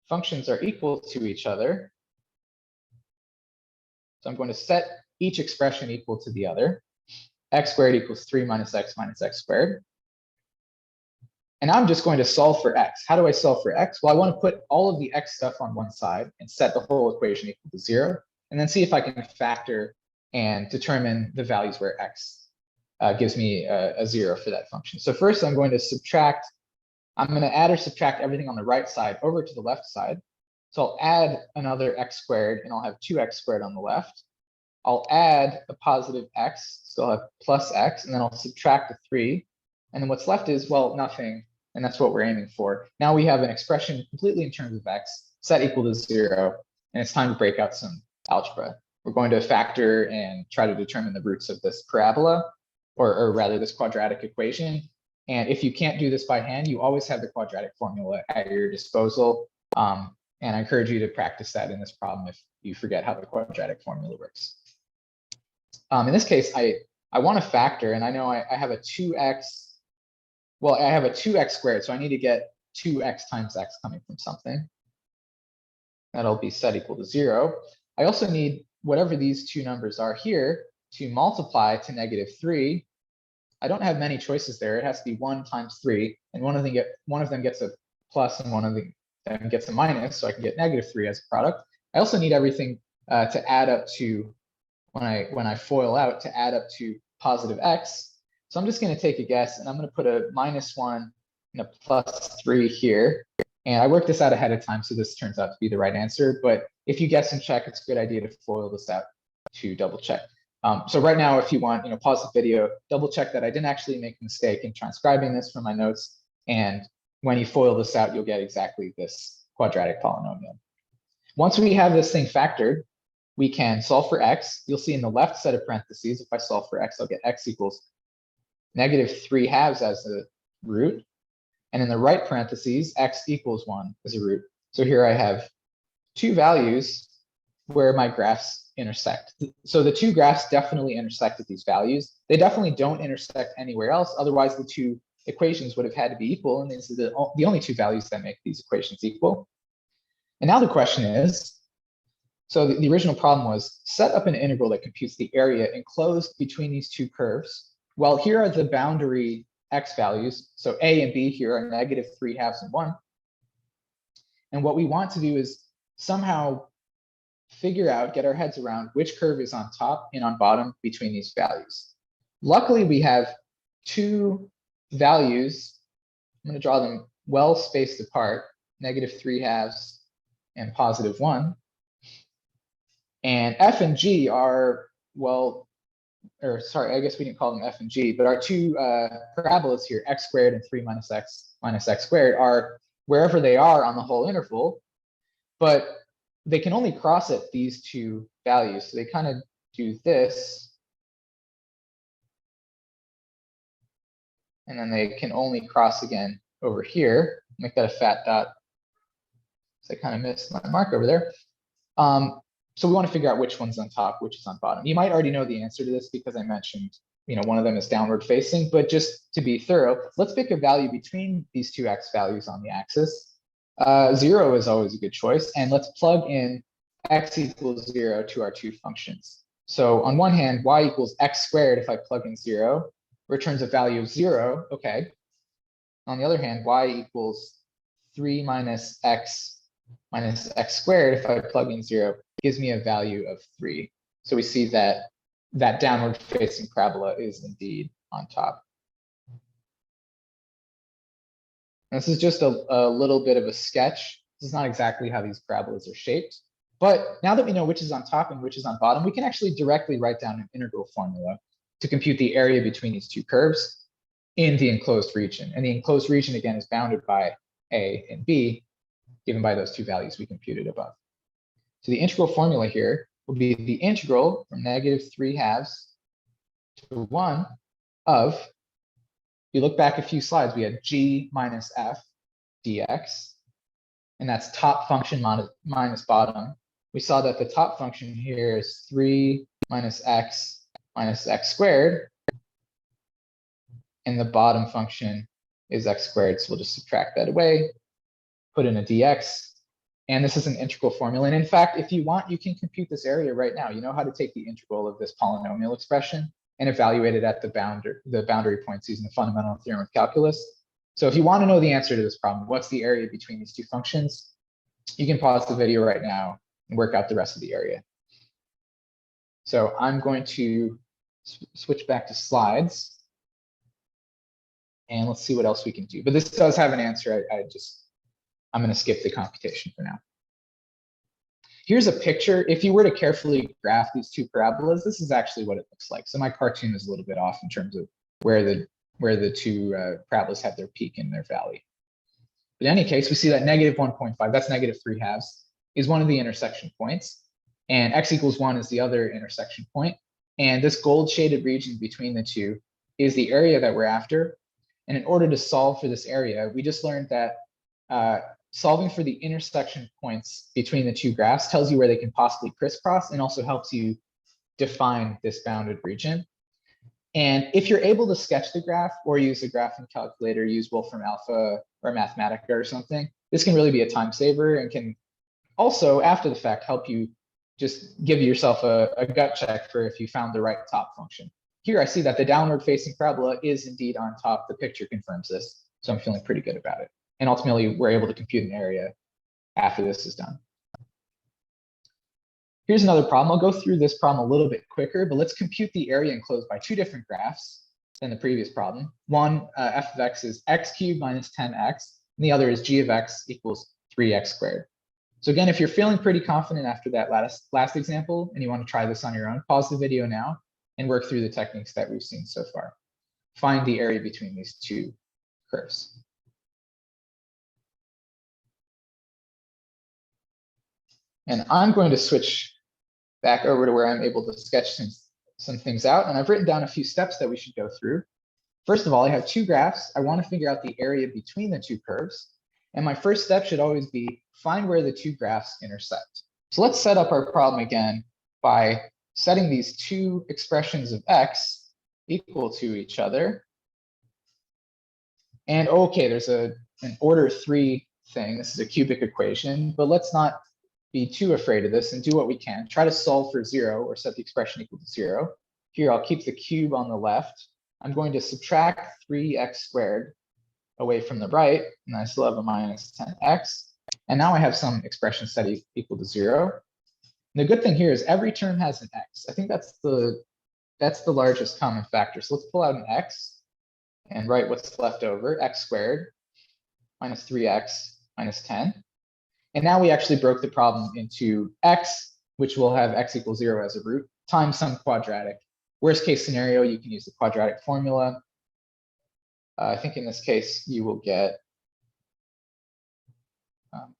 functions are equal to each other. So I'm going to set each expression equal to the other. X squared equals 3 minus x squared. And I'm just going to solve for x. How do I solve for x? Well, I want to put all of the x stuff on one side and set the whole equation equal to 0, and then see if I can factor and determine the values where x gives me a 0 for that function. So first I'm going to subtract, I'm going to add or subtract everything on the right side over to the left side. So I'll add another x squared, and I'll have 2x squared on the left. I'll add a positive x, so I'll have plus x, and then I'll subtract a 3. And then what's left is, well, nothing, and that's what we're aiming for. Now we have an expression completely in terms of x, set equal to 0, and it's time to break out some algebra. We're going to factor and try to determine the roots of this parabola, or rather this quadratic equation. And if you can't do this by hand, you always have the quadratic formula at your disposal. And I encourage you to practice that in this problem if you forget how the quadratic formula works. In this case, I want to factor, and I know I have a 2x. Well, I have a 2x squared, so I need to get 2x times x coming from something. That'll be set equal to 0. I also need whatever these two numbers are here to multiply to -3. I don't have many choices there. It has to be 1 times 3, and one of them gets a plus and one of them gets a minus, so I can get -3 as a product. I also need everything to add up to, when I FOIL out, to add up to positive x. So I'm just going to take a guess, and I'm going to put a -1 and a +3 here. And I worked this out ahead of time, so this turns out to be the right answer. But if you guess and check, it's a good idea to FOIL this out to double check. So right now, if you want, pause the video, double check that I didn't actually make a mistake in transcribing this from my notes. And when you FOIL this out, you'll get exactly this quadratic polynomial. Once we have this thing factored, we can solve for x. You'll see in the left set of parentheses, if I solve for x, I'll get x equals -3/2 as the root. And in the right parentheses, x equals 1 as a root. So here I have two values where my graphs intersect. So the two graphs definitely intersect at these values. They definitely don't intersect anywhere else. Otherwise, the two equations would have had to be equal. And these are the only two values that make these equations equal. And now the question is, so the original problem was set up an integral that computes the area enclosed between these two curves. Well, here are the boundary x values. So a and b here are -3/2 and 1. And what we want to do is somehow figure out, get our heads around which curve is on top and on bottom between these values. Luckily, we have two values. I'm going to draw them well spaced apart, -3/2 and +1. And f and g are, well, or sorry, I guess we didn't call them f and g, but our two parabolas here, x squared and 3 minus x squared, are wherever they are on the whole interval, but they can only cross at these two values. So they kind of do this, and then they can only cross again over here. Make that a fat dot. So I kind of missed my mark over there. So we want to figure out which one's on top, which is on bottom. You might already know the answer to this because I mentioned, one of them is downward facing, but just to be thorough, let's pick a value between these two x values on the axis. 0 is always a good choice, and let's plug in x equals 0 to our two functions. So on one hand, y equals x squared, if I plug in 0, returns a value of 0, okay. On the other hand, y equals 3 minus x squared, if I plug in 0, gives me a value of 3. So we see that that downward facing parabola is indeed on top. And this is just a little bit of a sketch. This is not exactly how these parabolas are shaped. But now that we know which is on top and which is on bottom, we can actually directly write down an integral formula to compute the area between these two curves in the enclosed region. And the enclosed region, again, is bounded by a and b, given by those two values we computed above. So the integral formula here will be the integral from -3/2 to 1 of, if you look back a few slides, we had g minus f dx, and that's top function minus bottom. We saw that the top function here is 3 minus x squared, and the bottom function is x squared, so we'll just subtract that away, put in a dx, and this is an integral formula. And in fact, if you want, you can compute this area right now. You know how to take the integral of this polynomial expression and evaluate it at the boundary points using the fundamental theorem of calculus. So if you want to know the answer to this problem, what's the area between these two functions, you can pause the video right now and work out the rest of the area. So I'm going to switch back to slides, and let's see what else we can do. But this does have an answer. I'm going to skip the computation for now. Here's a picture. If you were to carefully graph these two parabolas, this is actually what it looks like. So my cartoon is a little bit off in terms of where the two parabolas have their peak and their valley. But in any case, we see that negative 1.5, that's negative 3/2, is one of the intersection points. And x equals 1 is the other intersection point. And this gold shaded region between the two is the area that we're after. And in order to solve for this area, we just learned that solving for the intersection points between the two graphs tells you where they can possibly crisscross and also helps you define this bounded region. And if you're able to sketch the graph or use a graphing calculator, use Wolfram Alpha or Mathematica or something, this can really be a time saver and can also, after the fact, help you just give yourself a gut check for if you found the right top function. Here I see that the downward facing parabola is indeed on top. The picture confirms this, so I'm feeling pretty good about it. And ultimately, we're able to compute an area after this is done. Here's another problem. I'll go through this problem a little bit quicker, but let's compute the area enclosed by two different graphs than the previous problem. One, f of x is x cubed minus 10x, and the other is g of x equals 3x squared. So again, if you're feeling pretty confident after that last example and you want to try this on your own, pause the video now and work through the techniques that we've seen so far. Find the area between these two curves. And I'm going to switch back over to where I'm able to sketch some things out. And I've written down a few steps that we should go through. First of all, I have two graphs. I want to figure out the area between the two curves. And my first step should always be find where the two graphs intersect. So let's set up our problem again by setting these two expressions of x equal to each other. And okay, there's an order 3 thing. This is a cubic equation, but let's not be too afraid of this and do what we can. Try to solve for 0 or set the expression equal to 0. Here, I'll keep the cube on the left. I'm going to subtract 3x squared away from the right, and I still have a minus 10x. And now I have some expression set equal to 0. And the good thing here is every term has an x. I think that's the largest common factor. So let's pull out an x and write what's left over, x squared minus 3x minus 10. And now we actually broke the problem into x, which will have x equals 0 as a root, times some quadratic. Worst case scenario, you can use the quadratic formula. I think in this case, you will get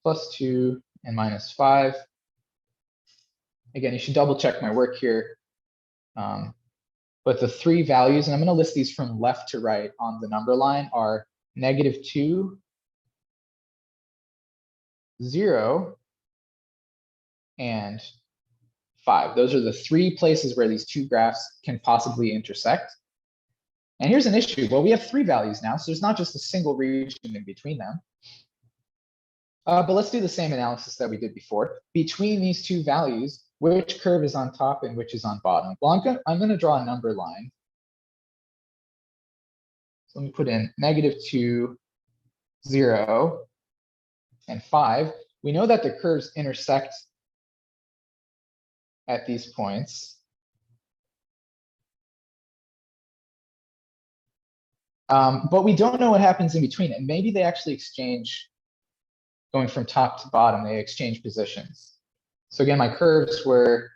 plus 2 and minus 5. Again, you should double check my work here. But the three values, and I'm going to list these from left to right on the number line, are -2, 0, and 5. Those are the three places where these two graphs can possibly intersect. And here's an issue. Well, we have three values now, so there's not just a single region in between them. But let's do the same analysis that we did before. Between these two values, which curve is on top and which is on bottom? Well, I'm going to draw a number line. So let me put in -2, 0, and 5. We know that the curves intersect at these points. But we don't know what happens in between, and maybe they actually exchange, going from top to bottom, they exchange positions. So again, my curves were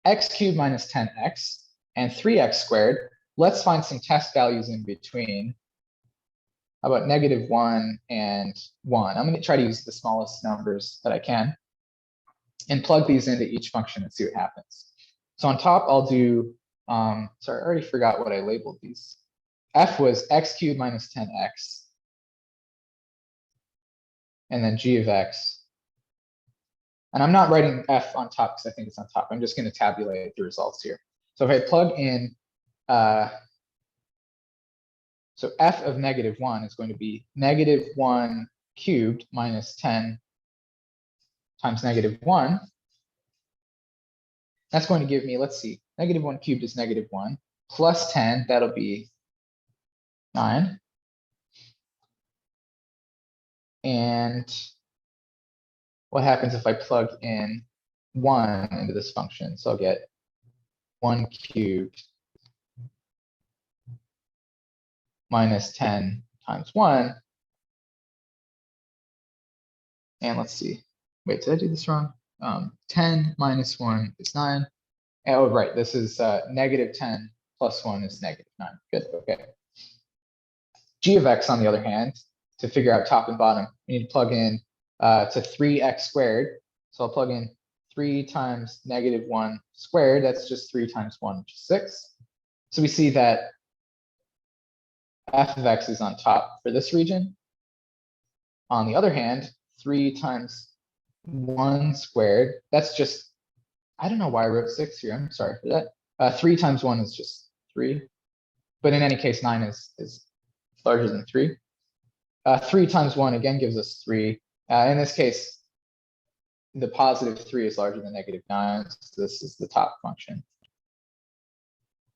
x cubed minus 10x and 3x squared. Let's find some test values in between. How about -1 and 1? I'm going to try to use the smallest numbers that I can and plug these into each function and see what happens. So on top, I'll do Sorry, I already forgot what I labeled these. F was x cubed minus 10x. And then g of x. And I'm not writing f on top because I think it's on top. I'm just going to tabulate the results here. So if I plug in, so f of -1 is going to be -1 cubed minus 10 times -1. That's going to give me, let's see, -1 cubed is -1 plus 10, that'll be 9. And what happens if I plug in 1 into this function? So I'll get 1 cubed minus 10 times 1. And let's see. Wait, did I do this wrong? 10 minus 1 is 9. Oh, right. This is -10 plus 1 is -9. Good. Okay. G of x, on the other hand, to figure out top and bottom, we need to plug in to 3x squared. So I'll plug in 3 times -1 squared. That's just 3 times 1, which is 6. So we see that f of x is on top for this region. On the other hand, 3 times 1 squared, that's just, I don't know why I wrote 6 here. I'm sorry for that. 3 times 1 is just 3. But in any case, 9 is larger than 3. 3 times 1 again gives us 3. In this case, the positive 3 is larger than -9. So this is the top function.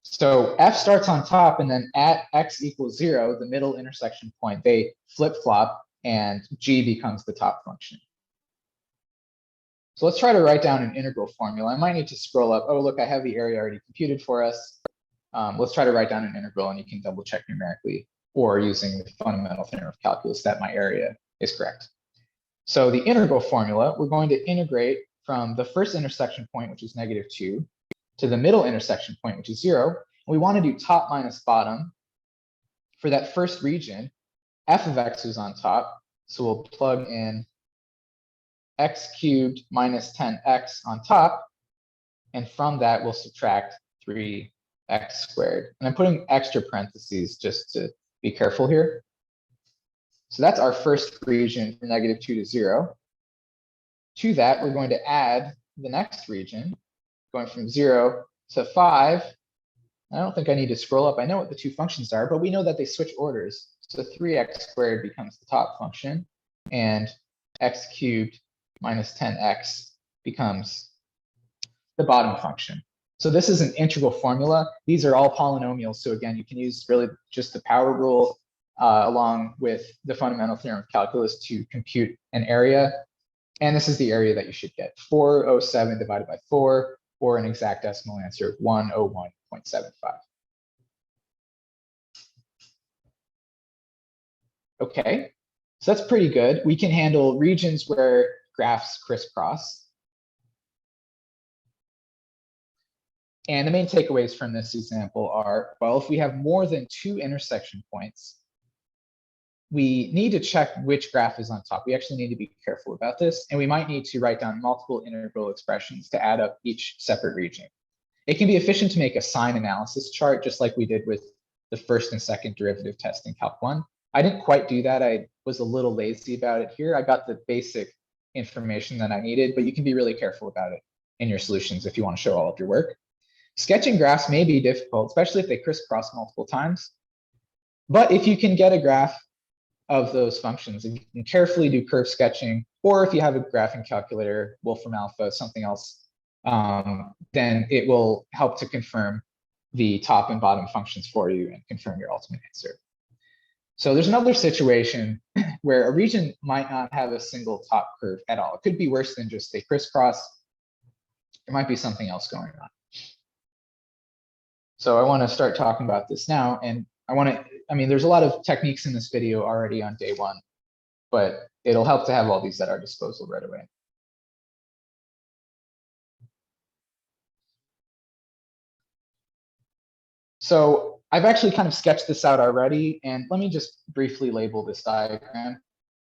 So f starts on top, and then at x equals 0, the middle intersection point, they flip-flop, and g becomes the top function. So let's try to write down an integral formula. I might need to scroll up. Oh, look, I have the area already computed for us. Let's try to write down an integral, and you can double check numerically or using the fundamental theorem of calculus that my area is correct. So the integral formula, we're going to integrate from the first intersection point, which is -2, to the middle intersection point, which is 0. We want to do top minus bottom. For that first region, f of x is on top, so we'll plug in x cubed minus 10x on top, and from that we'll subtract 3x squared. And I'm putting extra parentheses just to be careful here. So that's our first region from -2 to 0. To that, we're going to add the next region, going from 0 to 5. I don't think I need to scroll up. I know what the two functions are, but we know that they switch orders. So 3x squared becomes the top function, and x cubed minus 10x becomes the bottom function. So this is an integral formula. These are all polynomials. So again, you can use really just the power rule along with the fundamental theorem of calculus to compute an area. And this is the area that you should get, 407 divided by 4, or an exact decimal answer of 101.75. Okay, so that's pretty good. We can handle regions where graphs crisscross. And the main takeaways from this example are, well, if we have more than 2 intersection points, we need to check which graph is on top. We actually need to be careful about this, and we might need to write down multiple integral expressions to add up each separate region. It can be efficient to make a sign analysis chart, just like we did with the first and second derivative test in Calc 1. I didn't quite do that. I was a little lazy about it here. I got the basic information that I needed, but you can be really careful about it in your solutions if you want to show all of your work. Sketching graphs may be difficult, especially if they crisscross multiple times. But if you can get a graph of those functions, and you can carefully do curve sketching, or if you have a graphing calculator, Wolfram Alpha, something else, then it will help to confirm the top and bottom functions for you and confirm your ultimate answer. So there's another situation where a region might not have a single top curve at all. It could be worse than just a crisscross. There might be something else going on. So I want to start talking about this now, and I mean, there's a lot of techniques in this video already on day 1, but it'll help to have all these at our disposal right away. So I've actually kind of sketched this out already, and let me just briefly label this diagram.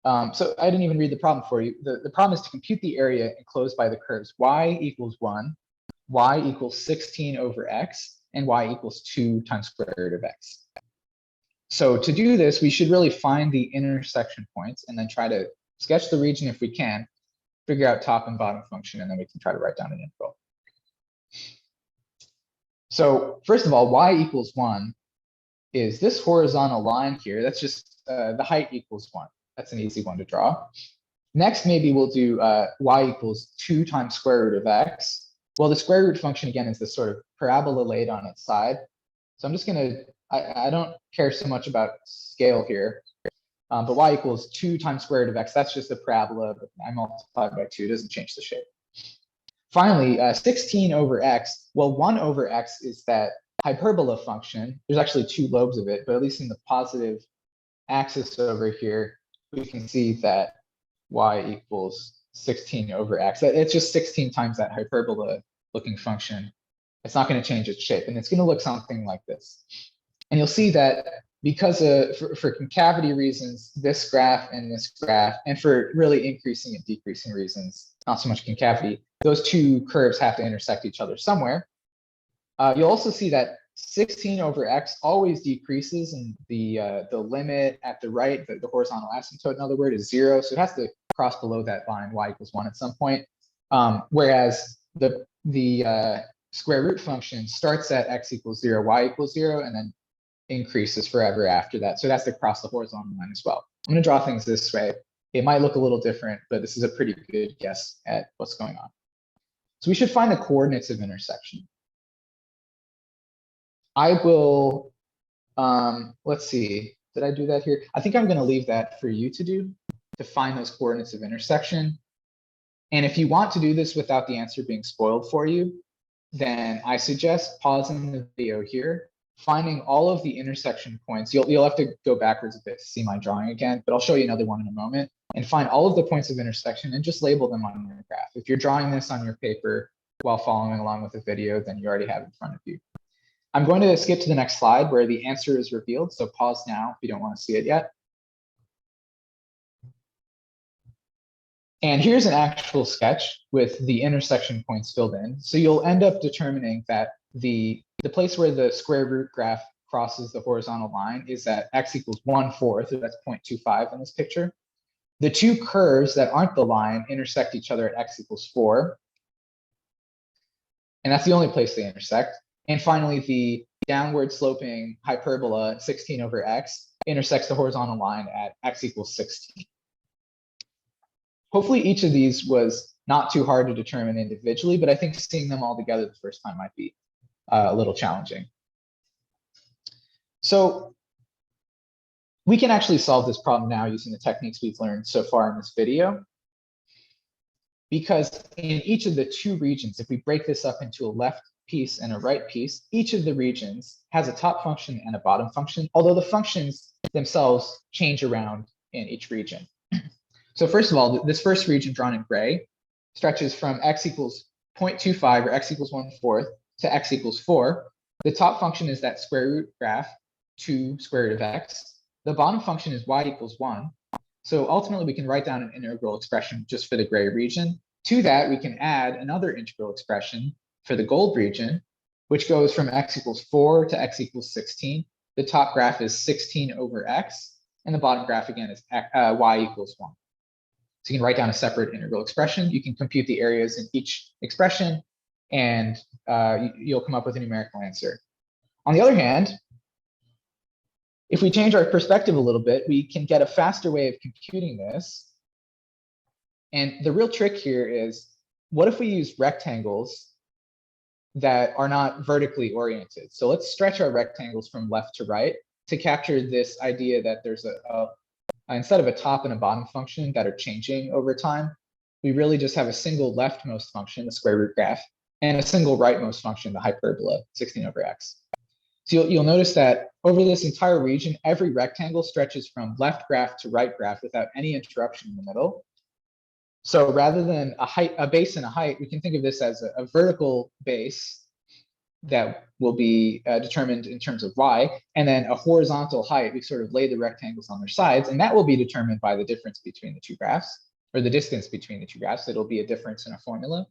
So I didn't even read the problem for you. The problem is to compute the area enclosed by the curves y equals 1, y equals 16 over x, and y equals 2 times square root of x. So to do this, we should really find the intersection points and then try to sketch the region if we can, figure out top and bottom function, and then we can try to write down an integral. So first of all, y equals 1 is this horizontal line here. That's just the height equals 1. That's an easy one to draw. Next, maybe we'll do y equals 2 times square root of x. Well, the square root function, again, is this sort of parabola laid on its side. So I'm just going to, I don't care so much about scale here. But y equals 2 times square root of x. That's just a parabola. But I multiplied by 2. It doesn't change the shape. Finally, 16 over x. Well, 1 over x is that hyperbola function. There's actually 2 lobes of it, but at least in the positive axis over here, we can see that y equals 16 over x. It's just 16 times that hyperbola looking function. It's not going to change its shape, and it's going to look something like this. And you'll see that because for concavity reasons, this graph, and for really increasing and decreasing reasons, not so much concavity, those two curves have to intersect each other somewhere. You'll also see that 16 over x always decreases, and the limit at the right, the horizontal asymptote, in other words, is 0. So it has to cross below that line, y equals 1 at some point. Whereas the square root function starts at x equals 0, y equals 0, and then increases forever after that. So it has to cross the horizontal line as well. I'm going to draw things this way. It might look a little different, but this is a pretty good guess at what's going on. So we should find the coordinates of intersection. I will, let's see, did I do that here? I think I'm going to leave that for you to do, to find those coordinates of intersection. And if you want to do this without the answer being spoiled for you, then I suggest pausing the video here, finding all of the intersection points. You'll have to go backwards a bit to see my drawing again, but I'll show you another one in a moment, and find all of the points of intersection and just label them on your graph. If you're drawing this on your paper while following along with the video, then you already have it in front of you. I'm going to skip to the next slide where the answer is revealed, so pause now if you don't want to see it yet. And here's an actual sketch with the intersection points filled in. So you'll end up determining that the place where the square root graph crosses the horizontal line is at x equals 1/4, so that's 0.25 in this picture. The two curves that aren't the line intersect each other at x equals 4. And that's the only place they intersect. And finally, the downward sloping hyperbola 16 over x intersects the horizontal line at x equals 16. Hopefully each of these was not too hard to determine individually, but I think seeing them all together the first time might be a little challenging. So we can actually solve this problem now using the techniques we've learned so far in this video. Because in each of the two regions, if we break this up into a left piece and a right piece, each of the regions has a top function and a bottom function, although the functions themselves change around in each region. So first of all, this first region drawn in gray stretches from x equals 0.25 or x equals 1/4 to x equals 4. The top function is that square root graph, 2 square root of x. The bottom function is y equals 1. So ultimately, we can write down an integral expression just for the gray region. To that, we can add another integral expression for the gold region, which goes from x equals 4 to x equals 16. The top graph is 16 over x, and the bottom graph, again, is y equals 1. So you can write down a separate integral expression. You can compute the areas in each expression, and you'll come up with a numerical answer. On the other hand, if we change our perspective a little bit, we can get a faster way of computing this. And the real trick here is, what if we use rectangles that are not vertically oriented? So let's stretch our rectangles from left to right to capture this idea that there's instead of a top and a bottom function that are changing over time, we really just have a single leftmost function, the square root graph, and a single rightmost function, the hyperbola, 16 over x. So you'll notice that over this entire region, every rectangle stretches from left graph to right graph without any interruption in the middle. So rather than a base and a height, we can think of this as a vertical base that will be determined in terms of y, and then a horizontal height. We sort of lay the rectangles on their sides, and that will be determined by the difference between the two graphs, or the distance between the two graphs. It'll be a difference in a formula.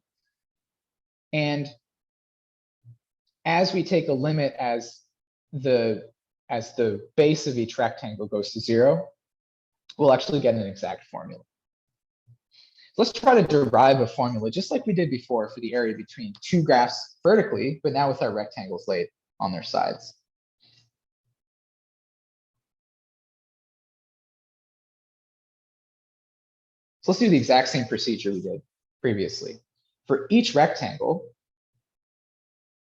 And as we take a limit as the base of each rectangle goes to 0, we'll actually get an exact formula. Let's try to derive a formula just like we did before for the area between two graphs vertically, but now with our rectangles laid on their sides. So let's do the exact same procedure we did previously. For each rectangle,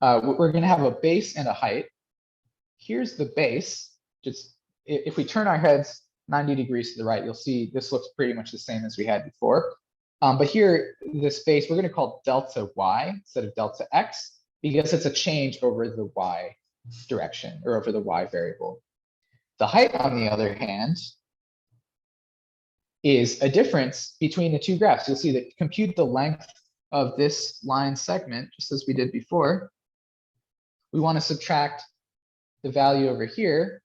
we're going to have a base and a height. Here's the base. Just if we turn our heads 90 degrees to the right, you'll see this looks pretty much the same as we had before. But here, this base, we're going to call delta y instead of delta x, because it's a change over the y direction or over the y variable. The height, on the other hand, is a difference between the two graphs. You'll see that compute the length of this line segment, just as we did before. We want to subtract the value over here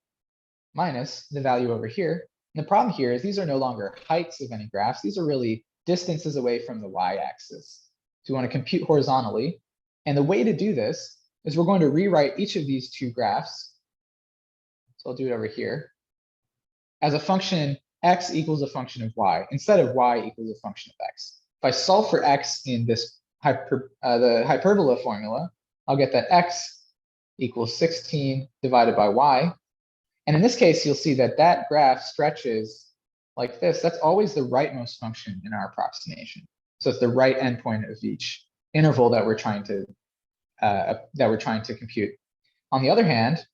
minus the value over here. And the problem here is these are no longer heights of any graphs. These are really distances away from the y-axis. So we want to compute horizontally. And the way to do this is we're going to rewrite each of these two graphs. So I'll do it over here as a function x equals a function of y instead of y equals a function of x. If I solve for x in this the hyperbola formula, I'll get that x equals 16 divided by y. And in this case, you'll see that that graph stretches like this. That's always the rightmost function in our approximation. So it's the right endpoint of each interval that we're trying to compute. On the other hand,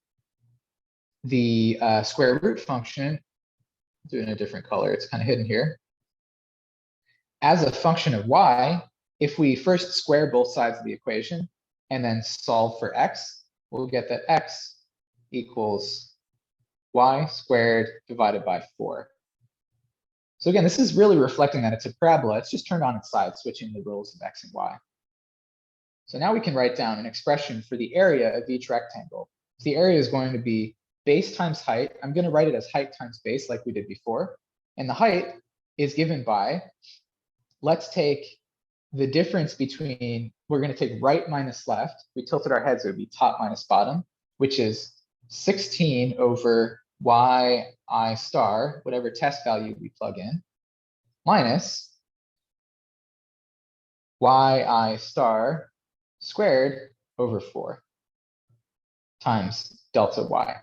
the square root function, do it in a different color, it's kind of hidden here. As a function of y, if we first square both sides of the equation and then solve for x, we'll get that x equals y squared divided by 4. So again, this is really reflecting that it's a parabola. It's just turned on its side, switching the roles of x and y. So now we can write down an expression for the area of each rectangle. So the area is going to be base times height. I'm going to write it as height times base like we did before. And the height is given by, let's take the difference between, we're going to take right minus left. We tilted our heads, it would be top minus bottom, which is 16 over yi star, whatever test value we plug in, minus yi star squared over 4 times delta y.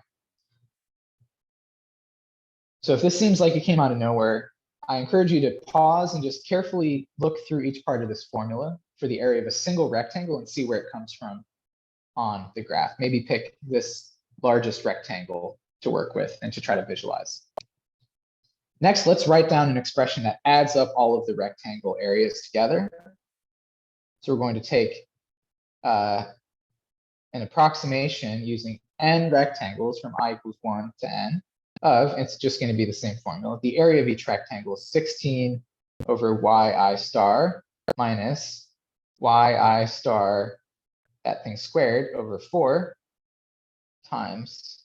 So if this seems like it came out of nowhere, I encourage you to pause and just carefully look through each part of this formula for the area of a single rectangle and see where it comes from on the graph. Maybe pick this largest rectangle to work with and to try to visualize. Next, let's write down an expression that adds up all of the rectangle areas together. So we're going to take an approximation using n rectangles from I equals 1 to n of, it's just going to be the same formula. The area of each rectangle is 16 over yi star minus yi star, that thing squared, over 4 times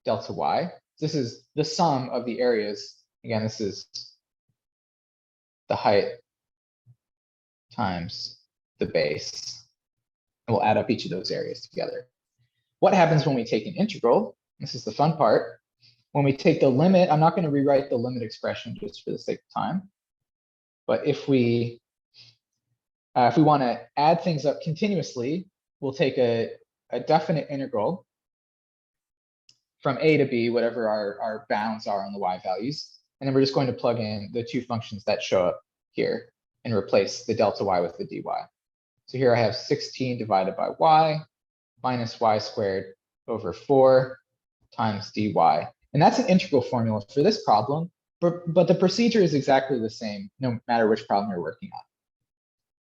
delta y. This is the sum of the areas. Again, this is the height times the base. And we'll add up each of those areas together. What happens when we take an integral? This is the fun part. When we take the limit, I'm not going to rewrite the limit expression just for the sake of time. But if we want to add things up continuously, we'll take a definite integral from a to b, whatever our bounds are on the y values. And then we're just going to plug in the two functions that show up here and replace the delta y with the dy. So here I have 16 divided by y minus y squared over 4 times dy. And that's an integral formula for this problem, but the procedure is exactly the same no matter which problem you're working on.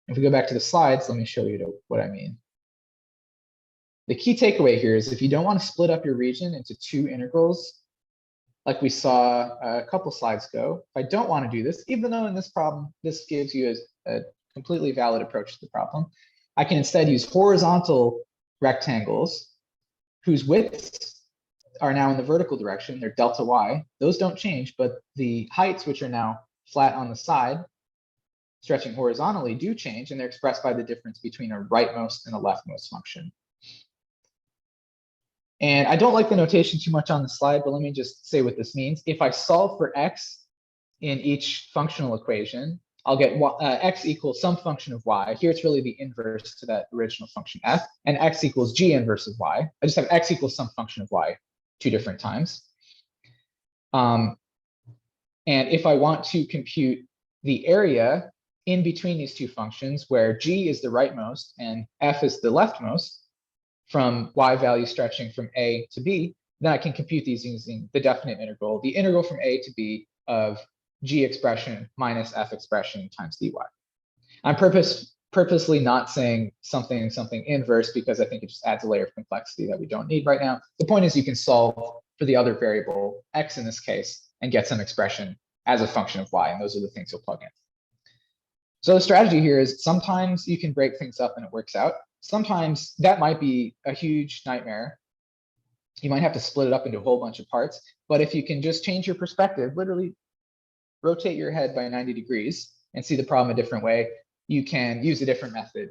If we go back to the slides, let me show you what I mean. The key takeaway here is if you don't want to split up your region into two integrals, like we saw a couple slides ago, if I don't want to do this, even though in this problem, this gives you a completely valid approach to the problem, I can instead use horizontal rectangles whose widths are now in the vertical direction. They're delta y. Those don't change, but the heights, which are now flat on the side, stretching horizontally, do change, and they're expressed by the difference between a rightmost and a leftmost function. And I don't like the notation too much on the slide, but let me just say what this means. If I solve for x in each functional equation, I'll get x equals some function of y. Here it's really the inverse to that original function f, and x equals g inverse of y. I just have x equals some function of y 2 different times. And if I want to compute the area in between these two functions, where g is the rightmost and f is the leftmost, from y value stretching from a to b, then I can compute these using the definite integral, the integral from a to b of g expression minus f expression times dy. I'm purposely not saying something inverse because I think it just adds a layer of complexity that we don't need right now. The point is you can solve for the other variable, x in this case, and get some expression as a function of y, and those are the things you'll plug in. So the strategy here is sometimes you can break things up and it works out. Sometimes that might be a huge nightmare. You might have to split it up into a whole bunch of parts, but if you can just change your perspective, literally rotate your head by 90 degrees and see the problem a different way, you can use a different method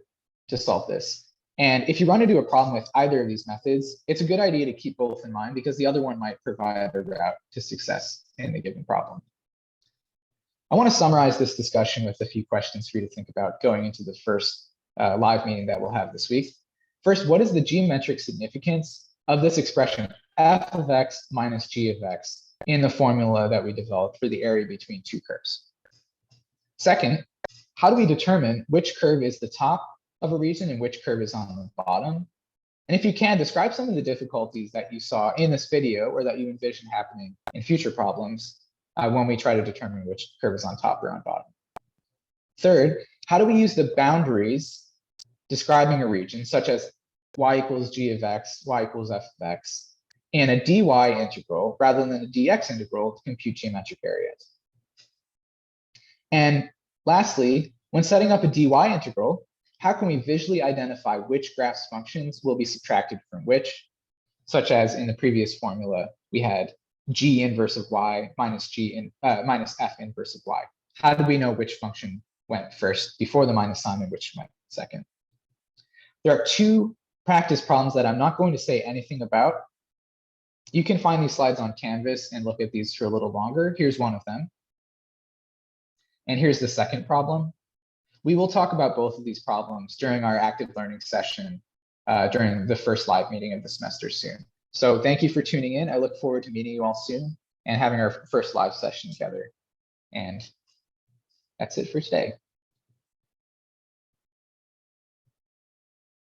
to solve this. And if you run into a problem with either of these methods, it's a good idea to keep both in mind because the other one might provide a route to success in the given problem. I want to summarize this discussion with a few questions for you to think about going into the first live meeting that we'll have this week. First, what is the geometric significance of this expression f of x minus g of x in the formula that we developed for the area between two curves? Second, how do we determine which curve is the top of a region and which curve is on the bottom? And if you can, describe some of the difficulties that you saw in this video or that you envision happening in future problems when we try to determine which curve is on top or on bottom. Third, how do we use the boundaries describing a region, such as y equals g of x, y equals f of x, in a dy integral rather than a dx integral to compute geometric areas? And lastly, when setting up a dy integral, how can we visually identify which graph's functions will be subtracted from which, such as in the previous formula, we had g inverse of y minus minus f inverse of y. How do we know which function went first before the minus sign and which went second? There are two practice problems that I'm not going to say anything about. You can find these slides on Canvas and look at these for a little longer. Here's one of them. And here's the second problem. We will talk about both of these problems during our active learning session during the first live meeting of the semester soon. So thank you for tuning in. I look forward to meeting you all soon and having our first live session together. And that's it for today.